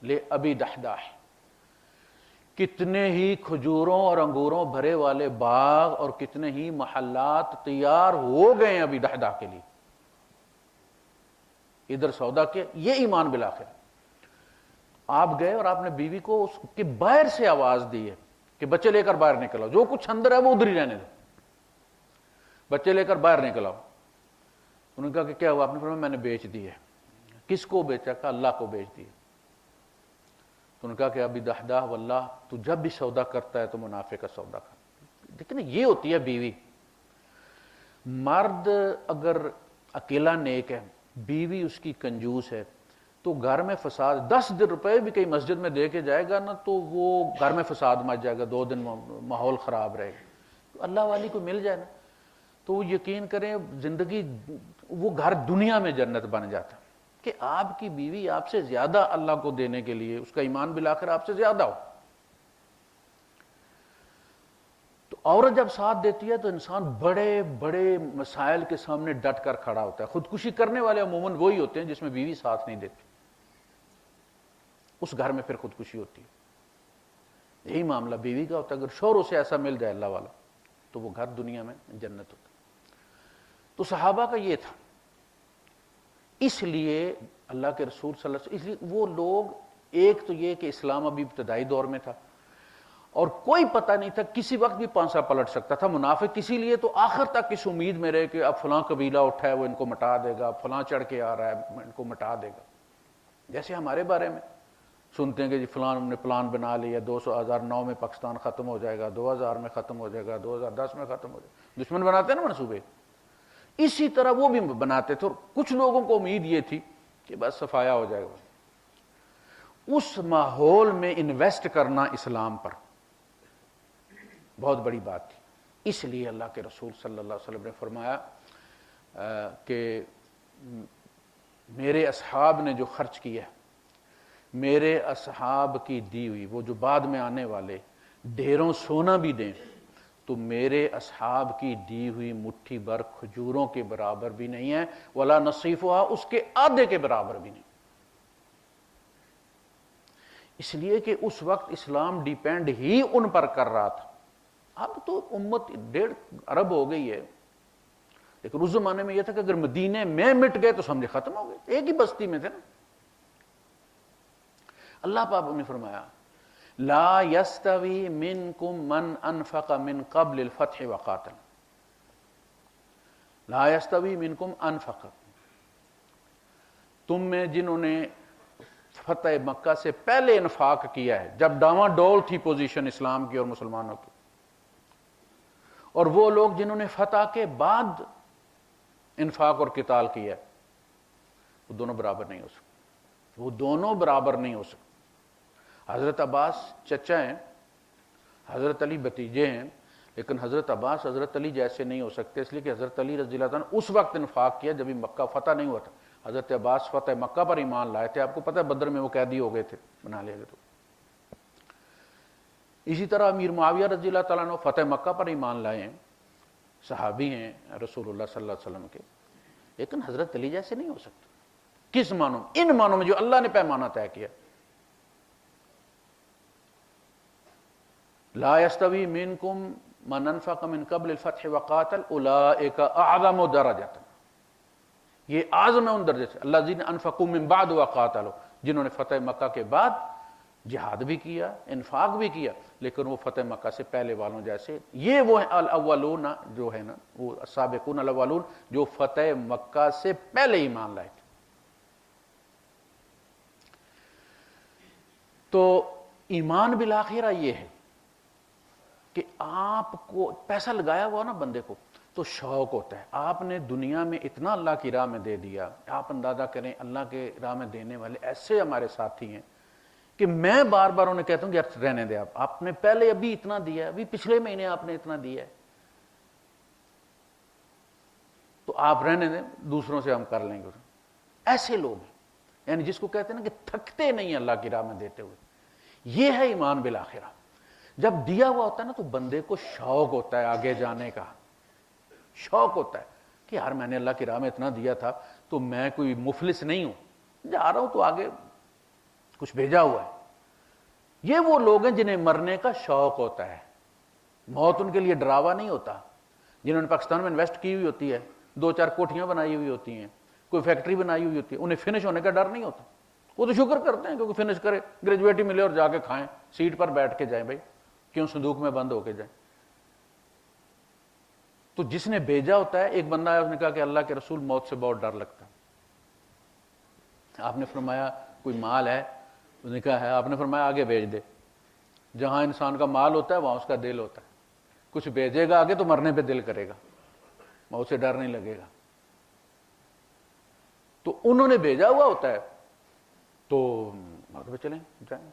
لابی دحداح، کتنے ہی کھجوروں اور انگوروں بھرے والے باغ اور کتنے ہی محلات تیار ہو گئے ابی دحداح کے لیے، ادھر سودا کے. یہ ایمان بالآخرہ. آپ گئے اور آپ نے بیوی کو اس کے باہر سے آواز دی ہے کہ بچے لے کر باہر نکل آؤ، جو کچھ اندر ہے وہ ادھر ہی رہنے دو، بچے لے کر باہر نکل آؤ. انہوں نے کہا کہ کیا ہوا؟ آپ نے فرمایا میں نے بیچ دی ہے. کس کو بیچا؟ کہا اللہ کو بیچ دی. تو انہوں نے کہا کہ ابی دحداح واللہ تو جب بھی سودا کرتا ہے تو منافع کا سودا کر. لیکن یہ ہوتی ہے بیوی. مرد اگر اکیلا نیک ہے، بیوی اس کی کنجوس ہے، تو گھر میں فساد. 10 روپے بھی کئی مسجد میں دے کے جائے گا نا تو وہ گھر میں فساد مچ جائے گا، 2 دن ماحول خراب رہے گا. تو اللہ والی کو مل جائے نا تو وہ یقین کریں زندگی، وہ گھر دنیا میں جنت بن جاتا کہ آپ کی بیوی آپ سے زیادہ اللہ کو دینے کے لیے، اس کا ایمان بالآخر آپ سے زیادہ ہو. تو عورت جب ساتھ دیتی ہے تو انسان بڑے بڑے مسائل کے سامنے ڈٹ کر کھڑا ہوتا ہے. خودکشی کرنے والے عموماً وہی ہوتے ہیں جس میں بیوی ساتھ نہیں دیتی، اس گھر میں پھر خودکشی ہوتی ہے. یہی معاملہ بیوی کا ہوتا ہے. اگر شوہر اسے ایسا مل جائے اللہ والا تو وہ گھر دنیا میں جنت ہوتا ہے. تو صحابہ کا یہ تھا. اس لیے اللہ کے رسول صلی اللہ علیہ وسلم، اس لیے وہ لوگ، ایک تو یہ کہ اسلام ابھی ابتدائی دور میں تھا اور کوئی پتہ نہیں تھا، کسی وقت بھی پانسا پلٹ سکتا تھا. منافق اسی لیے تو آخر تک اس امید میں رہے کہ اب فلاں قبیلہ اٹھا ہے وہ ان کو مٹا دے گا، فلاں چڑھ کے آ رہا ہے ان کو مٹا دے گا. جیسے ہمارے بارے میں سنتے ہیں کہ جی فلان نے پلان بنا لیا 2009 میں پاکستان ختم ہو جائے گا، 2000 میں ختم ہو جائے گا، 2010 میں ختم ہو جائے گا۔ دشمن بناتے ہیں نا منصوبے، اسی طرح وہ بھی بناتے تھے، اور کچھ لوگوں کو امید یہ تھی کہ بس صفایا ہو جائے گا۔ اس ماحول میں انویسٹ کرنا اسلام پر بہت بڑی بات تھی۔ اس لیے اللہ کے رسول صلی اللہ علیہ وسلم نے فرمایا کہ میرے اصحاب نے جو خرچ کیا ہے، میرے اصحاب کی دی ہوئی، وہ جو بعد میں آنے والے ڈھیروں سونا بھی دیں تو میرے اصحاب کی دی ہوئی مٹھی بھر کھجوروں کے برابر بھی نہیں ہے، ولا نصیفھا، اس کے آدھے کے برابر بھی نہیں۔ اس لیے کہ اس وقت اسلام ڈیپینڈ ہی ان پر کر رہا تھا۔ اب تو امت 1.5 ارب ہو گئی ہے، لیکن اس زمانے میں یہ تھا کہ اگر مدینے میں مٹ گئے تو سمجھے ختم ہو گئے، ایک ہی بستی میں تھے نا۔ اللہ پاک نے فرمایا لا یستوی منکم من انفق من قبل الفتح وقاتل، لا یستوی منکم انفق، تم میں جنہوں نے فتح مکہ سے پہلے انفاق کیا ہے، جب ڈاواں ڈول تھی پوزیشن اسلام کی اور مسلمانوں کی، اور وہ لوگ جنہوں نے فتح کے بعد انفاق اور قتال کیا ہے، وہ دونوں برابر نہیں ہو سکتے، وہ دونوں برابر نہیں ہو سکتے۔ حضرت عباس چچا ہیں، حضرت علی بھتیجے ہیں، لیکن حضرت عباس حضرت علی جیسے نہیں ہو سکتے، اس لیے کہ حضرت علی رضی اللہ عنہ اس وقت انفاق کیا جب مکہ فتح نہیں ہوا تھا۔ حضرت عباس فتح مکہ پر ایمان لائے تھے، آپ کو پتہ ہے بدر میں وہ قیدی ہو گئے تھے، بنا لیا گیا۔ تو اسی طرح امیر معاویہ رضی اللہ تعالیٰ عنہ فتح مکہ پر ایمان لائے ہیں، صحابی ہیں رسول اللہ صلی اللہ علیہ وسلم کے، لیکن حضرت علی جیسے نہیں ہو سکتے۔ کس معنوں میں؟ ان معنوں میں جو اللہ نے پیمانہ طے کیا۔ لا یستوی منکم من انفق من قبل الفتح وقاتل اولئک اعظم درجۃ، یہ اعظم ہے ان درجے سے، الذین انفقوا من بعد وقاتلوا، جنہوں نے فتح مکہ کے بعد جہاد بھی کیا، انفاق بھی کیا، لیکن وہ فتح مکہ سے پہلے والوں جیسے، یہ وہ ہیں الاولون، جو ہے نا وہ السابقون الاولون، جو فتح مکہ سے پہلے ایمان لائے تھے۔ تو ایمان بالآخرہ یہ ہے کہ آپ کو پیسہ لگایا ہوا نا بندے کو تو شوق ہوتا ہے، آپ نے دنیا میں اتنا اللہ کی راہ میں دے دیا، آپ اندازہ کریں اللہ کے راہ میں دینے والے ایسے ہمارے ساتھی ہیں کہ میں بار بار انہیں کہتا ہوں کہ یار رہنے دیں، آپ نے پہلے ابھی اتنا دیا ہے، ابھی پچھلے مہینے آپ نے اتنا دیا ہے، تو آپ رہنے دیں، دوسروں سے ہم کر لیں گے۔ ایسے لوگ ہیں، یعنی جس کو کہتے ہیں نا کہ تھکتے نہیں اللہ کی راہ میں دیتے ہوئے، یہ ہے ایمان بالآخرہ۔ جب دیا ہوا ہوتا ہے نا تو بندے کو شوق ہوتا ہے آگے جانے کا، شوق ہوتا ہے کہ یار میں نے اللہ کی راہ میں اتنا دیا تھا تو میں کوئی مفلس نہیں ہوں، جا رہا ہوں تو آگے کچھ بھیجا ہوا ہے۔ یہ وہ لوگ ہیں جنہیں مرنے کا شوق ہوتا ہے، موت ان کے لیے ڈراوا نہیں ہوتا، جنہوں نے پاکستان میں انویسٹ کی ہوئی ہوتی ہے، 2-4 کوٹھیاں بنائی ہوئی ہوتی ہیں، کوئی فیکٹری بنائی ہوئی ہوتی ہے، انہیں فنش ہونے کا ڈر نہیں ہوتا، وہ تو شکر کرتے ہیں کیونکہ فنش کرے، گریجویٹ ہی ملے اور جا کے کھائیں، سیٹ پر بیٹھ کے جائیں، بھائی کیوں صندوق میں بند ہو کے جائیں۔ تو جس نے بھیجا ہوتا ہے، ایک بندہ ہے اس نے کہا کہ اللہ کے رسول موت سے بہت ڈر لگتا ہے۔ آپ نے فرمایا کوئی مال ہے؟ اس نے کہا ہے۔ آپ نے فرمایا آگے بھیج دے، جہاں انسان کا مال ہوتا ہے وہاں اس کا دل ہوتا ہے، کچھ بھیجے گا آگے تو مرنے پہ دل کرے گا، موت سے ڈر نہیں لگے گا۔ تو انہوں نے بھیجا ہوا ہوتا ہے تو آگے پہ چلیں جائیں۔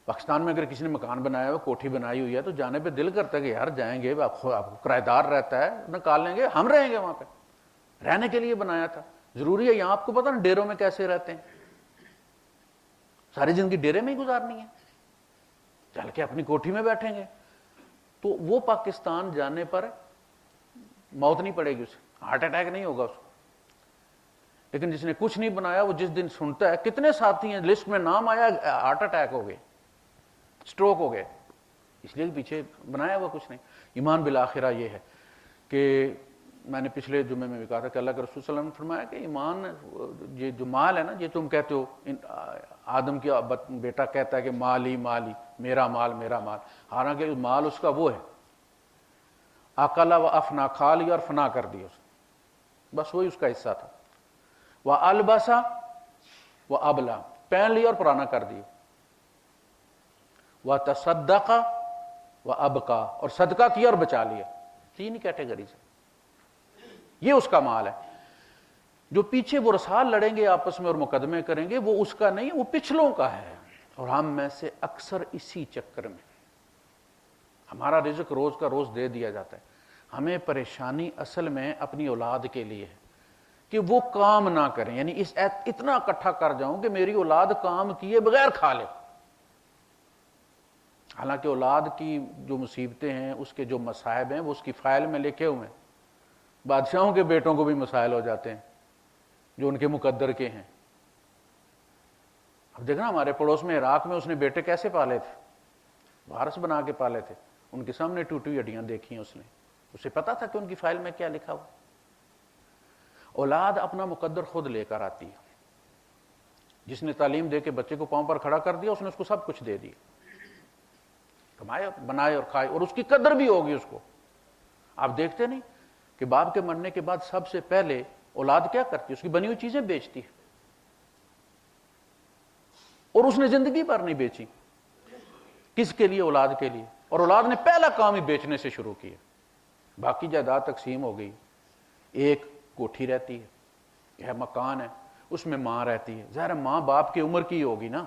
پاکستان میں اگر کسی نے مکان بنایا ہوا، کوٹھی بنائی ہوئی ہے تو جانے پہ دل کرتا ہے کہ یار جائیں گے، آپ کو کرایہ دار رہتا ہے، نکال لیں گے، ہم رہیں گے وہاں پہ، رہنے کے لیے بنایا تھا۔ ضروری ہے یہاں آپ کو پتا نا ڈیروں میں کیسے رہتے ہیں، ساری زندگی ڈیرے میں ہی گزارنی ہے، چل کے اپنی کوٹھی میں بیٹھیں گے، تو وہ پاکستان جانے پر موت نہیں پڑے گی، اسے ہارٹ اٹیک نہیں ہوگا اس کو۔ لیکن جس نے کچھ نہیں بنایا وہ جس دن سنتا ہے، کتنے ساتھی ہیں لسٹ میں نام آیا ہارٹ اٹیک ہو گئے، سٹروک ہو گئے، اس لیے پیچھے بنایا ہوا کچھ نہیں۔ ایمان بالآخرہ یہ ہے کہ میں نے پچھلے جمعے میں بھی کہا تھا کہ اللہ کے رسول صلی اللہ علیہ وسلم نے فرمایا کہ ایمان، یہ جو مال ہے نا، یہ تم کہتے ہو، آدم کا بیٹا کہتا ہے کہ مالی مالی، میرا مال میرا مال، حالانکہ مال اس کا وہ ہے اکلا و افنا، کھا لیا اور فنا کر دیا اس نے، بس وہی اس کا حصہ تھا۔ وہ البسا وہ ابلا، پہن لیا اور پرانا کر دیا. وَتَصَدَّقَ وَأَبْقَى, اور صدقہ کیا اور بچا لیا. 3 کیٹیگری سے یہ اس کا مال ہے. جو پیچھے وہ رسال لڑیں گے آپس میں اور مقدمے کریں گے وہ اس کا نہیں, وہ پچھلوں کا ہے. اور ہم میں سے اکثر اسی چکر میں ہمارا رزق روز کا روز دے دیا جاتا ہے. ہمیں پریشانی اصل میں اپنی اولاد کے لیے ہے کہ وہ کام نہ کریں, یعنی اتنا اکٹھا کر جاؤں کہ میری اولاد کام کیے بغیر کھا لے. حالانکہ اولاد کی جو مصیبتیں ہیں, اس کے جو مصائب ہیں, وہ اس کی فائل میں لکھے ہوئے ہیں. بادشاہوں کے بیٹوں کو بھی مسائل ہو جاتے ہیں جو ان کے مقدر کے ہیں. اب دیکھنا ہمارے پڑوس میں عراق میں اس نے بیٹے کیسے پالے تھے, وارث بنا کے پالے تھے. ان کے سامنے ٹوٹی ہڈیاں دیکھی ہیں اس نے, اسے پتا تھا کہ ان کی فائل میں کیا لکھا ہوا. اولاد اپنا مقدر خود لے کر آتی ہے. جس نے تعلیم دے کے بچے کو پاؤں پر کھڑا کر دیا, اس نے اس کو سب کچھ دے دیا, کمائے بنائے اور کھائے, اور اس کی قدر بھی ہوگی اس کو. آپ دیکھتے نہیں کہ باپ کے مرنے کے بعد سب سے پہلے اولاد کیا کرتی ہے, اس کی بنی ہوئی چیزیں بیچتی ہے, اور اس نے زندگی بھر نہیں بیچی. کس کے لیے؟ اولاد کے لیے. اور اولاد نے پہلا کام ہی بیچنے سے شروع کیا. باقی جائیداد تقسیم ہو گئی. ایک کوٹھی رہتی ہے, یہ مکان ہے, اس میں ماں رہتی ہے. ظاہر ماں باپ کی عمر کی ہوگی نا,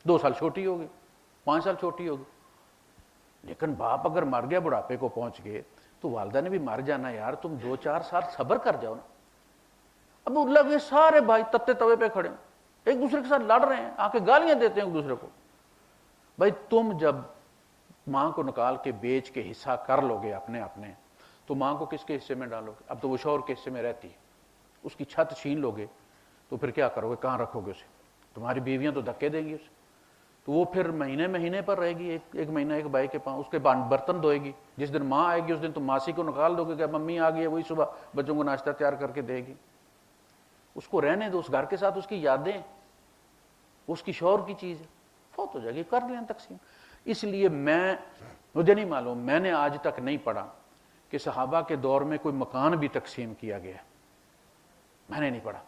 2 سال چھوٹی ہوگی, 5 سال چھوٹی ہوگی. لیکن باپ اگر مر گیا, بڑھاپے کو پہنچ گئے, تو والدہ نے بھی مر جانا. یار تم 2-4 سال صبر کر جاؤ نا. اب لگے سارے بھائی تتے توے پہ کھڑے ہیں, ایک دوسرے کے ساتھ لڑ رہے ہیں, آ کے گالیاں دیتے ہیں ایک دوسرے کو. بھائی تم جب ماں کو نکال کے بیچ کے حصہ کر لو گے اپنے تو ماں کو کس کے حصے میں ڈالو گے؟ اب تو وہ شوہر کے حصے میں رہتی ہے. اس کی چھت چھین لو گے تو پھر کیا کرو گے؟ کہاں رکھو گے اسے؟ تمہاری بیویاں تو دھکے دیں گی اسے, تو وہ پھر مہینے پر رہے گی, ایک مہینہ ایک بھائی کے پاس. اس کے برتن دھوئے گی. جس دن ماں آئے گی اس دن تم ماسی کو نکال دو گے کہ ممی آ گئی ہے, وہی صبح بچوں کو ناشتہ تیار کر کے دے گی. اس کو رہنے دو, اس گھر کے ساتھ اس کی یادیں, اس کی شوہر کی چیز ہے. فوت ہو جائے گی, کر لیں تقسیم. اس لیے مجھے نہیں معلوم, میں نے آج تک نہیں پڑھا کہ صحابہ کے دور میں کوئی مکان بھی تقسیم کیا گیا. میں نے نہیں پڑھا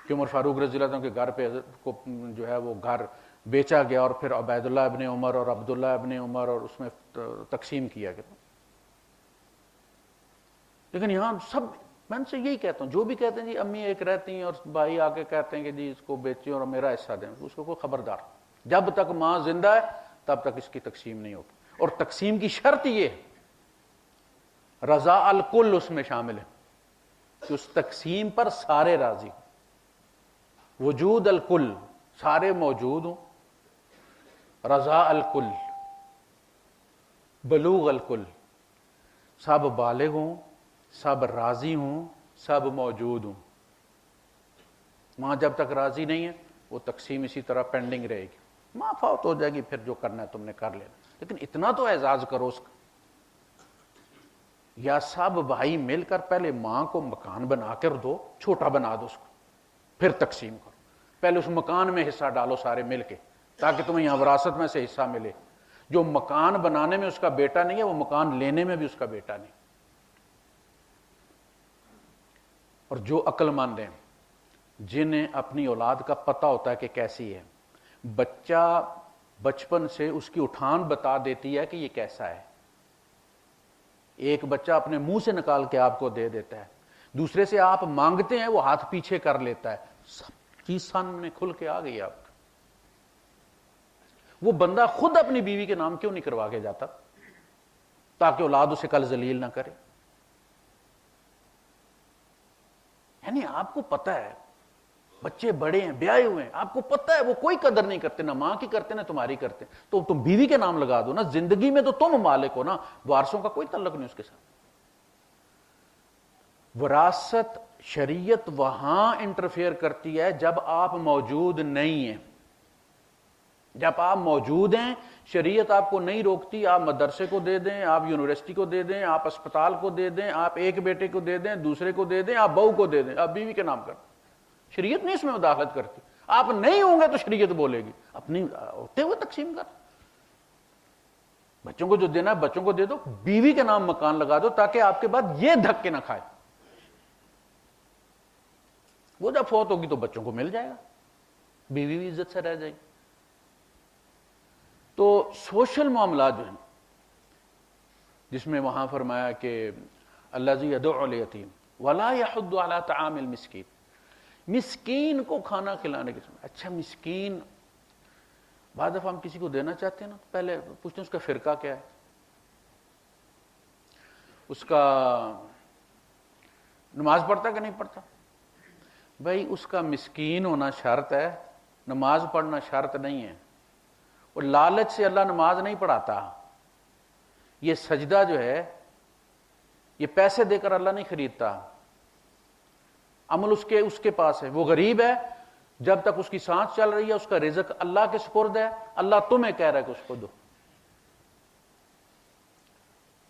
کہ عمر فاروق رضی اللہ عنہ کے گھر پہ کو جو ہے وہ گھر بیچا گیا اور پھر عبید اللہ ابن عمر اور عبداللہ ابن عمر اور اس میں تقسیم کیا گیا. لیکن یہاں سب, میں ان سے یہی کہتا ہوں, جو بھی کہتے ہیں جی امی ایک رہتی ہیں اور بھائی آ کے کہتے ہیں کہ جی اس کو بیچیں اور میرا حصہ دیں, اس کو کوئی خبردار, جب تک ماں زندہ ہے تب تک اس کی تقسیم نہیں ہوگی. اور تقسیم کی شرط یہ ہے, رضا الکل اس میں شامل ہے, کہ اس تقسیم پر سارے راضی ہوں, وجود الکل, سارے موجود ہوں, رضا الکل, بلوغ الکل, سب بالغ ہوں, سب راضی ہوں, سب موجود ہوں. ماں جب تک راضی نہیں ہے وہ تقسیم اسی طرح پینڈنگ رہے گی. ماں فوت ہو جائے گی پھر جو کرنا ہے تم نے کر لینا, لیکن اتنا تو اعزاز کرو اس کا. یا سب بھائی مل کر پہلے ماں کو مکان بنا کر دو, چھوٹا بنا دو اس کو, پھر تقسیم کرو. پہلے اس مکان میں حصہ ڈالو سارے مل کے, تاکہ تمہیں یہاں وراثت میں سے حصہ ملے. جو مکان بنانے میں اس کا بیٹا نہیں ہے, وہ مکان لینے میں بھی اس کا بیٹا نہیں. اور جو عقل مند ہیں, جنہیں اپنی اولاد کا پتہ ہوتا ہے کہ کیسی ہے, بچہ بچپن سے اس کی اٹھان بتا دیتی ہے کہ یہ کیسا ہے. ایک بچہ اپنے منہ سے نکال کے آپ کو دے دیتا ہے, دوسرے سے آپ مانگتے ہیں وہ ہاتھ پیچھے کر لیتا ہے, سب چیز سامنے کھل کے آ گئی آپ. وہ بندہ خود اپنی بیوی کے نام کیوں نہیں کروا کے جاتا, تاکہ اولاد اسے کل ذلیل نہ کرے. یعنی آپ کو پتہ ہے بچے بڑے ہیں, بیاہے ہوئے ہیں, آپ کو پتہ ہے وہ کوئی قدر نہیں کرتے, نہ ماں کی کرتے نہ تمہاری کرتے, تو تم بیوی کے نام لگا دو نا. زندگی میں تو تم مالک ہو نا, وارثوں کا کوئی تعلق نہیں اس کے ساتھ. وراثت شریعت وہاں انٹرفیئر کرتی ہے جب آپ موجود نہیں ہیں. جب آپ موجود ہیں شریعت آپ کو نہیں روکتی, آپ مدرسے کو دے دیں, آپ یونیورسٹی کو دے دیں, آپ اسپتال کو دے دیں, آپ ایک بیٹے کو دے دیں, دوسرے کو دے دیں, آپ بہو کو دے دیں, آپ بیوی کے نام کر. شریعت نہیں اس میں مداخلت کرتی. آپ نہیں ہوں گے تو شریعت بولے گی, اپنی ہوتے ہوئے تقسیم کر. بچوں کو جو دینا ہے بچوں کو دے دو, بیوی کے نام مکان لگا دو, تاکہ آپ کے بعد یہ دھکے نہ کھائے. وہ جب فوت ہوگی تو بچوں کو مل جائے گا. بیوی بھی عزت سے رہ جائے گی۔ تو سوشل معاملات جو ہیں، جس میں وہاں فرمایا کہ الذی یدعو الیتیم ولا یحض علی طعام المسکین، مسکین کو کھانا کھلانے کے سمے، اچھا مسکین بعض دفعہ ہم کسی کو دینا چاہتے ہیں نا، پہلے پوچھتے ہیں اس کا فرقہ کیا ہے، اس کا نماز پڑھتا کہ نہیں پڑھتا؟ بھائی اس کا مسکین ہونا شرط ہے، نماز پڑھنا شرط نہیں ہے۔ اور لالچ سے اللہ نماز نہیں پڑھاتا، یہ سجدہ جو ہے یہ پیسے دے کر اللہ نہیں خریدتا، عمل اس کے پاس ہے، وہ غریب ہے، جب تک اس کی سانس چل رہی ہے اس کا رزق اللہ کے سپرد ہے، اللہ تمہیں کہہ رہا ہے کہ اس کو دو۔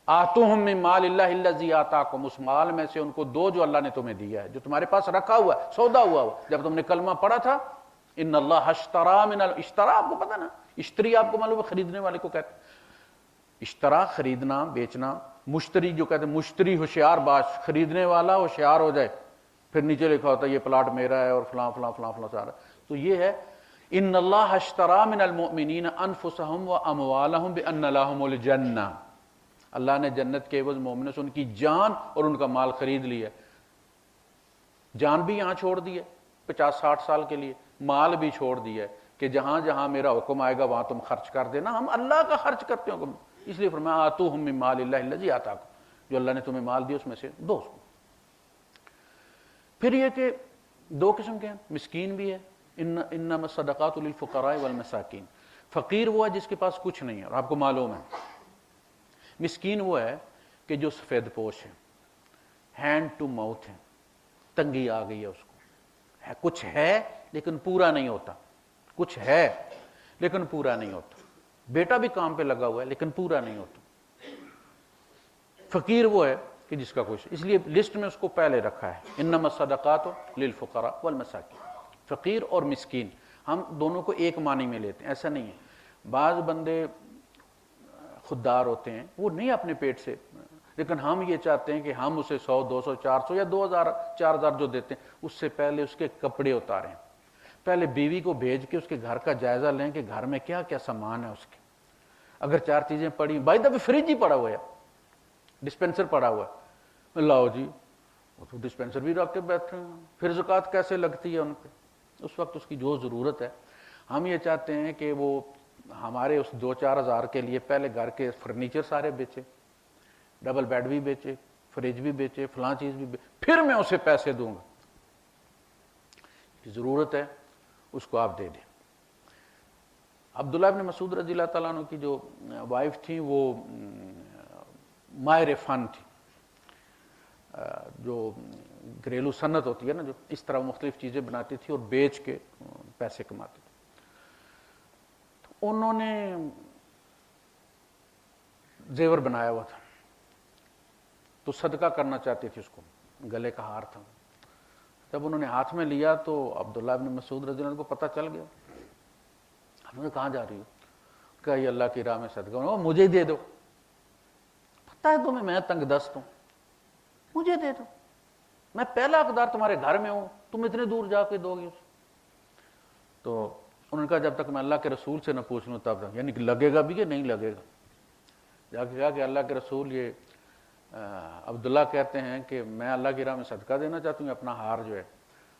آتوہم من مال اللہ الذی آتاکم، اس مال میں سے ان کو دو جو اللہ نے تمہیں دیا ہے، جو تمہارے پاس رکھا ہوا ہے، سودا ہوا ہوا۔ جب تم نے کلمہ پڑھا تھا ان اللہ اشترا من اشترا، آپ کو پتا نا اشتری آپ کو معلوم ہے خریدنے والے کو کہتے ہیں، اشترا خریدنا بیچنا، مشتری جو کہتے ہیں مشتری ہوشیار باش، خریدنے والا ہوشیار ہو جائے، پھر نیچے لکھا ہوتا ہے یہ پلاٹ میرا ہے اور فلاں فلاں فلاں فلاں سارا۔ تو یہ ہے ان اللہ اشترا من المؤمنین انفسهم واموالهم بان لهم الجنہ، اللہ نے جنت کے عوض مومنوں سے ان کی جان اور ان کا مال خرید لیا، جان بھی یہاں چھوڑ دی ہے 50-60 سال کے لیے، مال بھی چھوڑ دیا ہے کہ جہاں جہاں میرا حکم آئے گا وہاں تم خرچ کر دینا۔ ہم اللہ کا خرچ کرتے ہیں، اس لیے فرمایا آتوہم من مال اللہ الذی آتاکم، جو اللہ نے تمہیں مال دیا اس میں سے دو اس کو۔ پھر یہ کہ دو قسم کے ہیں، مسکین بھی ہے، انما الصدقات للفقراء والمساکین، فقیر وہ ہے جس کے پاس کچھ نہیں ہے، اور آپ کو معلوم ہے مسکین وہ ہے کہ جو سفید پوش ہے، ہینڈ ٹو ماؤتھ ہے، تنگی آ گئی ہے اس کو، کچھ ہے لیکن پورا نہیں ہوتا، کچھ ہے لیکن پورا نہیں ہوتا، بیٹا بھی کام پہ لگا ہوا ہے لیکن پورا نہیں ہوتا۔ فقیر وہ ہے کہ جس کا کچھ، اس لیے لسٹ میں اس کو پہلے رکھا ہے انما الصدقات للفقراء والمساکین، فقیر اور مسکین، ہم دونوں کو ایک معنی میں لیتے ہیں، ایسا نہیں ہے۔ بعض بندے خوددار ہوتے ہیں، وہ نہیں اپنے پیٹ سے، لیکن ہم یہ چاہتے ہیں کہ ہم اسے 100 200 400 یا 2000 4000 جو دیتے ہیں اس سے پہلے اس کے کپڑے اتاریں، پہلے بیوی کو بھیج کے اس کے گھر کا جائزہ لیں کہ گھر میں کیا کیا سامان ہے اس کے، اگر 4 چیزیں پڑی، بائی دفعہ فریج ہی پڑا ہوا ہے، ڈسپینسر پڑا ہوا ہے، لاؤ جی وہ تو ڈسپینسر بھی رکھ کے بیٹھے ہیں، پھر زکوٰۃ کیسے لگتی ہے ان پہ، اس وقت اس کی جو ضرورت ہے۔ ہم یہ چاہتے ہیں کہ وہ ہمارے اس 2-4 ہزار کے لیے پہلے گھر کے فرنیچر سارے بیچے، ڈبل بیڈ بھی بیچے، فریج بھی بیچے، فلاں چیز بھی بیچے، پھر میں اسے پیسے دوں گا، ضرورت ہے اس کو آپ دے دیں۔ عبداللہ ابن مسعود رضی اللہ تعالیٰ عنہ کی جو وائف تھیں وہ ماہر فن تھی، جو گھریلو صنعت ہوتی ہے نا، جو اس طرح مختلف چیزیں بناتی تھی اور بیچ کے پیسے کماتی تھی۔ انہوں نے زیور بنایا ہوا تھا تو صدقہ کرنا چاہتی تھی، اس کو گلے کا ہار تھا، جب انہوں نے ہاتھ میں لیا تو عبداللہ ابن مسعود رضی اللہ عنہ کو پتہ چل گیا، انہوں نے کہاں جا رہی ہو؟ کہا یہ اللہ کی راہ میں صدقہ، انہوں نے کہا مجھے دے دو، پتہ ہے تمہیں میں تنگ دست ہوں، مجھے دے دو، میں پہلا حقدار تمہارے گھر میں ہوں، تم اتنے دور جا کے دو گے اسے؟ تو انہوں نے کہا جب تک میں اللہ کے رسول سے نہ پوچھ لوں تب تک، یعنی کہ لگے گا بھی کہ نہیں لگے گا؟ جا کے کہا کہ اللہ کے رسول یہ عبداللہ کہتے ہیں کہ میں اللہ کی راہ میں صدقہ دینا چاہتا ہوں اپنا ہار جو ہے،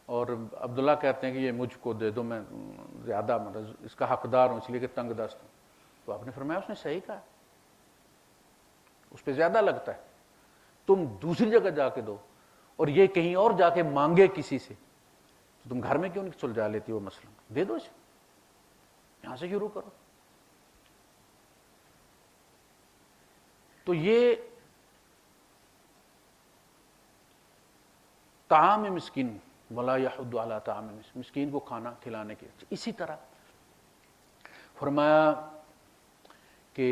اور عبداللہ کہتے ہیں کہ یہ مجھ کو دے دو، میں زیادہ مطلب اس کا حقدار ہوں اس لیے کہ تنگ دست ہوں۔ تو آپ نے فرمایا اس نے صحیح کہا، اس پہ زیادہ لگتا ہے، تم دوسری جگہ جا کے دو، اور یہ کہیں اور جا کے مانگے کسی سے، تو تم گھر میں کیوں نہیں سلجھا لیتی وہ مسئلہ؟ دے دو اسے، یہاں سے شروع کرو۔ تو یہ طعام مسکین ولا یحض علی طعام مسکین، مسکین کو کھانا کھلانے کے۔ اسی طرح فرمایا کہ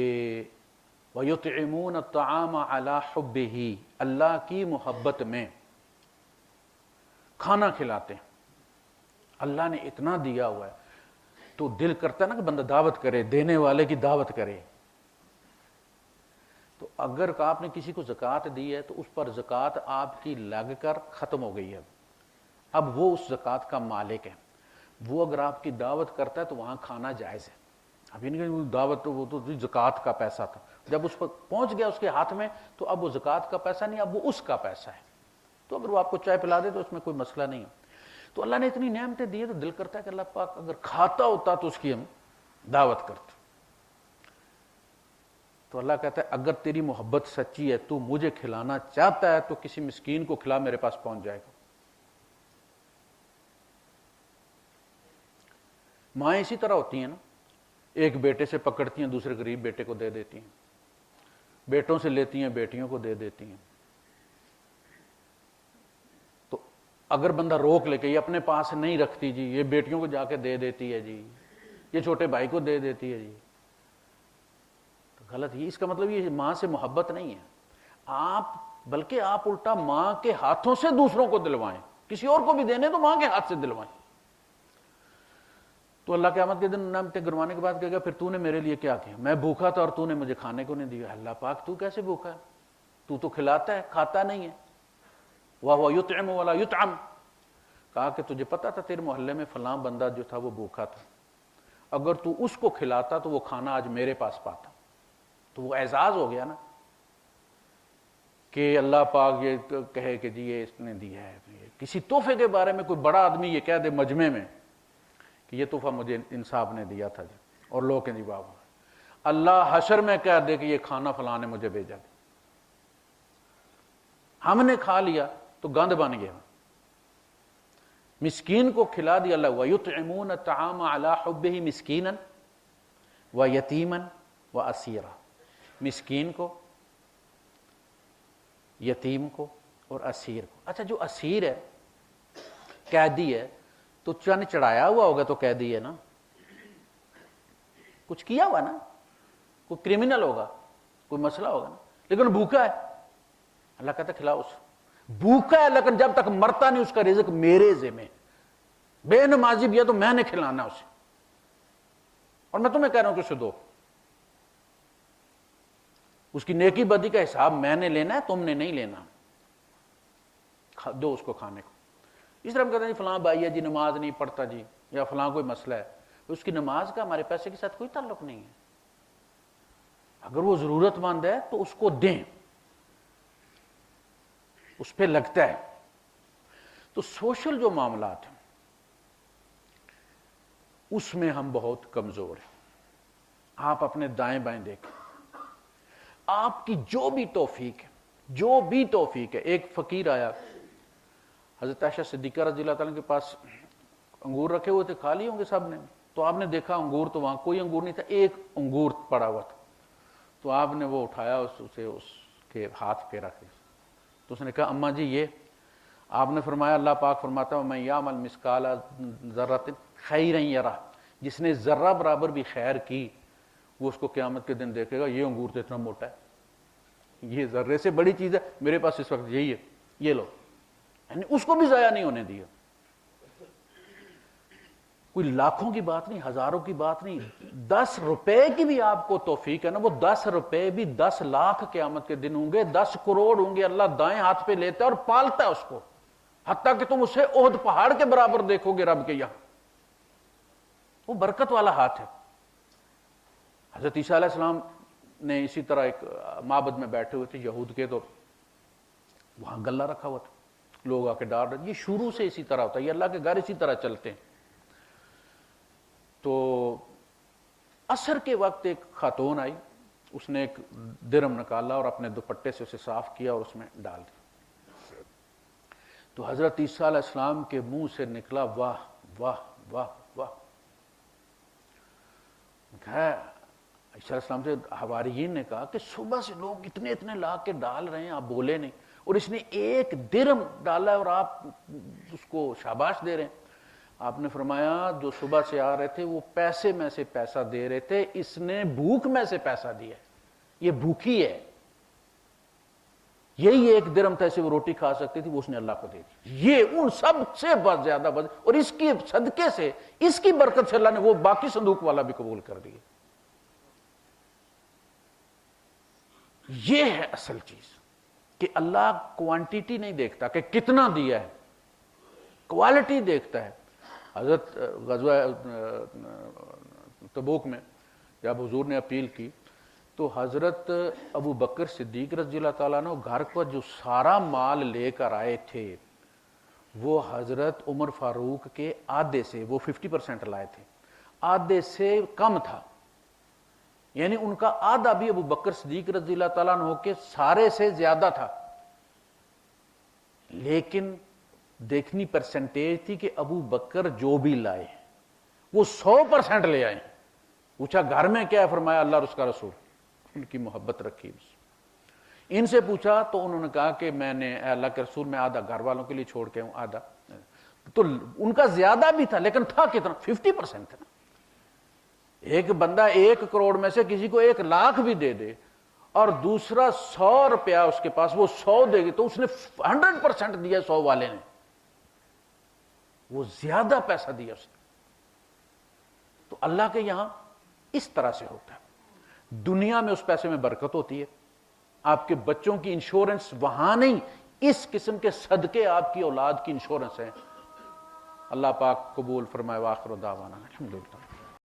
وَيُطْعِمُونَ الطَّعَامَ عَلَى حُبِّهِ، اللہ کی محبت میں کھانا کھلاتے ہیں، اللہ نے اتنا دیا ہوا ہے تو دل کرتا ہے نا کہ بندہ دعوت کرے، دینے والے کی دعوت کرے۔ تو اگر آپ نے کسی کو زکوٰۃ دی ہے تو اس پر زکوٰۃ آپ کی لگ کر ختم ہو گئی ہے، اب وہ اس زکوٰۃ کا مالک ہے۔ وہ اگر آپ کی دعوت کرتا ہے تو وہاں کھانا جائز ہے. ابھی نہیں کہ دعوت وہ تو زکوٰۃ کا پیسہ تھا, جب اس پر پہنچ گیا اس کے ہاتھ میں تو اب وہ زکوٰۃ کا پیسہ نہیں, اب وہ اس کا پیسہ ہے. تو اگر وہ آپ کو چائے پلا دے تو اس میں کوئی مسئلہ نہیں ہے. تو اللہ نے اتنی نعمتیں دی ہے تو دل کرتا ہے کہ اللہ پاک اگر کھاتا ہوتا تو اس کی ہم دعوت کرتے. تو اللہ کہتا ہے اگر تیری محبت سچی ہے, تو مجھے کھلانا چاہتا ہے تو کسی مسکین کو کھلا, میرے پاس پہنچ جائے گا. مائیں اسی طرح ہوتی ہیں نا, ایک بیٹے سے پکڑتی ہیں دوسرے غریب بیٹے کو دے دیتی ہیں, بیٹوں سے لیتی ہیں بیٹیوں کو دے دیتی ہیں. تو اگر بندہ روک لے کہ یہ اپنے پاس نہیں رکھتی جی, یہ بیٹیوں کو جا کے دے دیتی ہے جی, یہ چھوٹے بھائی کو دے دیتی ہے جی, تو غلط. ہی اس کا مطلب یہ ماں سے محبت نہیں ہے. آپ بلکہ آپ الٹا ماں کے ہاتھوں سے دوسروں کو دلوائیں, کسی اور کو بھی دینے تو ماں کے ہاتھ سے دلوائیں. تو اللہ قیامت کے دن نعمتیں گروانے کے بعد کہے گا پھر تو نے میرے لیے کیا کیا, میں بھوکا تھا اور تو نے مجھے کھانے کو نہیں دیا. اللہ پاک تو کیسے بھوکا ہے, تو تو کھلاتا ہے کھاتا نہیں ہے. وَهُوَ يُطْعِمُ وَلَا يُطْعَمُ, کہا کہ تجھے پتا تھا تیرے محلے میں فلاں بندہ جو تھا وہ بھوکا تھا, اگر تو اس کو کھلاتا تو وہ کھانا آج میرے پاس پاتا. تو وہ اعزاز ہو گیا نا کہ اللہ پاک یہ کہے کہ جی یہ اس نے دیا ہے. کسی تحفے کے بارے میں کوئی بڑا آدمی یہ کہہ دے مجمع میں کہ یہ تحفہ مجھے انصاف نے دیا تھا جی, اور لوگ کہیں جی واہ واہ. اللہ حشر میں کہہ دے کہ یہ کھانا فلاں نے مجھے بھیجا, ہم نے کھا لیا تو گند بن گیا. مسکین کو کھلا دیا اللہ, وَيُطْعِمُونَ الطَّعَامَ عَلَىٰ حُبِّهِ مِسْكِينًا وَيَتِيمًا وَأَسِيرًا, مسکین کو, یتیم کو اور اسیر کو. اچھا جو اسیر ہے, قیدی ہے, تو چند چڑھایا ہوا ہوگا تو قیدی ہے نا, کچھ کیا ہوا نا, کوئی کرمنل ہوگا, کوئی مسئلہ ہوگا نا, لیکن بھوکا ہے. اللہ کہتا ہے کھلاؤ اسے. بھوکا ہے لیکن جب تک مرتا نہیں اس کا رزق میرے ذمہ. بے نمازی بھی ہے تو میں نے کھلانا اسے, اور میں تمہیں کہہ رہا ہوں کہ اسے دو. اس کی نیکی بدی کا حساب میں نے لینا ہے, تم نے نہیں لینا. دو اس کو کھانے کو. اس طرح ہم کہتے ہیں جی فلاں بھائی ہے جی نماز نہیں پڑھتا جی, یا فلاں کوئی مسئلہ ہے, اس کی نماز کا ہمارے پیسے کے ساتھ کوئی تعلق نہیں ہے. اگر وہ ضرورت مند ہے تو اس کو دیں, اس پہ لگتا ہے. تو سوشل جو معاملات ہیں اس میں ہم بہت کمزور ہیں. آپ اپنے دائیں بائیں دیکھیں, آپ کی جو بھی توفیق ہے, جو بھی توفیق ہے. ایک فقیر آیا حضرت عائشہ صدیقہ رضی اللہ تعالیٰ کے پاس, انگور رکھے ہوئے تھے, کھا لیے ہوں گے سب نے. تو آپ نے دیکھا انگور, تو وہاں کوئی انگور نہیں تھا, ایک انگور پڑا ہوا تھا. تو آپ نے وہ اٹھایا, اسے اس کے ہاتھ پہ رکھے. تو اس نے کہا اماں جی یہ. آپ نے فرمایا اللہ پاک فرماتا ہے میں یعمل مثقال ذرۃ خیرا یرہ, جس نے ذرہ برابر بھی خیر کی وہ اس کو قیامت کے دن دیکھے گا. یہ انگور تو اتنا موٹا ہے, یہ ذرے سے بڑی چیز ہے, میرے پاس اس وقت یہی ہے, یہ لو. یعنی اس کو بھی ضائع نہیں ہونے دیا. کوئی لاکھوں کی بات نہیں, ہزاروں کی بات نہیں, 10 روپے کی بھی آپ کو توفیق ہے نا, وہ 10 روپے بھی 10 لاکھ قیامت کے دن ہوں گے, 10 کروڑ ہوں گے. اللہ دائیں ہاتھ پہ لیتا ہے اور پالتا ہے اس کو, حتیٰ کہ تم اسے احد پہاڑ کے برابر دیکھو گے رب کے یہاں. وہ برکت والا ہاتھ ہے. حضرت عیسیٰ علیہ السلام نے اسی طرح ایک معبد میں بیٹھے ہوئے تھے یہود کے, تو وہاں گلہ رکھا ہوا تھا, لوگ آ کے ڈال رہے. یہ شروع سے اسی طرح ہوتا ہے, یہ اللہ کے گھر اسی طرح چلتے ہیں. تو عصر کے وقت ایک خاتون آئی, اس نے ایک درم نکالا اور اپنے دوپٹے سے اسے صاف کیا اور اس میں ڈال دیا. تو حضرت عیسیٰ علیہ السلام کے منہ سے نکلا واہ واہ واہ واہ. عیسیٰ علیہ السلام سے حواریین نے کہا کہ صبح سے لوگ اتنے اتنے لا کے ڈال رہے ہیں, آپ بولے نہیں, اور اس نے ایک درم ڈالا ہے اور آپ اس کو شاباش دے رہے ہیں. آپ نے فرمایا جو صبح سے آ رہے تھے وہ پیسے میں سے پیسہ دے رہے تھے, اس نے بھوک میں سے پیسہ دیا ہے, یہ بھوکی ہے. یہی ایک درم تھا, اسے وہ روٹی کھا سکتی تھی, وہ اس نے اللہ کو دے دی. یہ ان سب سے بہت زیادہ اور اس کی صدقے سے, اس کی برکت سے اللہ نے وہ باقی صندوق والا بھی قبول کر دیا. یہ ہے اصل چیز کہ اللہ کوانٹیٹی نہیں دیکھتا کہ کتنا دیا ہے, کوالٹی دیکھتا ہے. حضرت غزوہ تبوک میں جب حضور نے اپیل کی تو حضرت ابو بکر صدیق رضی اللہ تعالیٰ عنہ گھر پر جو سارا مال لے کر آئے تھے وہ حضرت عمر فاروق کے آدھے سے، وہ 50% لائے تھے، آدھے سے کم تھا، یعنی ان کا آدھا بھی ابو بکر صدیق رضی اللہ تعالیٰ عنہ کے سارے سے زیادہ تھا، لیکن دیکھنی پرسنٹیج تھی کہ ابو بکر جو بھی لائے وہ 100% لے آئے۔ پوچھا گھر میں کیا ہے؟ فرمایا اللہ اور اس کا رسول، ان کی محبت رکھی۔ ان سے پوچھا تو انہوں نے کہا کہ میں نے اے اللہ کے رسول میں آدھا گھر والوں کے لیے چھوڑ کے ہوں، آدھا تو ان کا زیادہ بھی تھا لیکن تھا کتنا؟ 50% تھا۔ ایک بندہ 1 کروڑ میں سے کسی کو 1 لاکھ بھی دے دے اور دوسرا 100 روپیہ اس کے پاس، وہ 100 دے گی تو اس نے 100% دیا، 100 والے نے وہ زیادہ پیسہ دیا اس نے۔ تو اللہ کے یہاں اس طرح سے ہوتا ہے، دنیا میں اس پیسے میں برکت ہوتی ہے، آپ کے بچوں کی انشورنس وہاں نہیں، اس قسم کے صدقے آپ کی اولاد کی انشورنس ہے۔ اللہ پاک قبول فرمائے۔ وآخر دعوانا الحمدللہ۔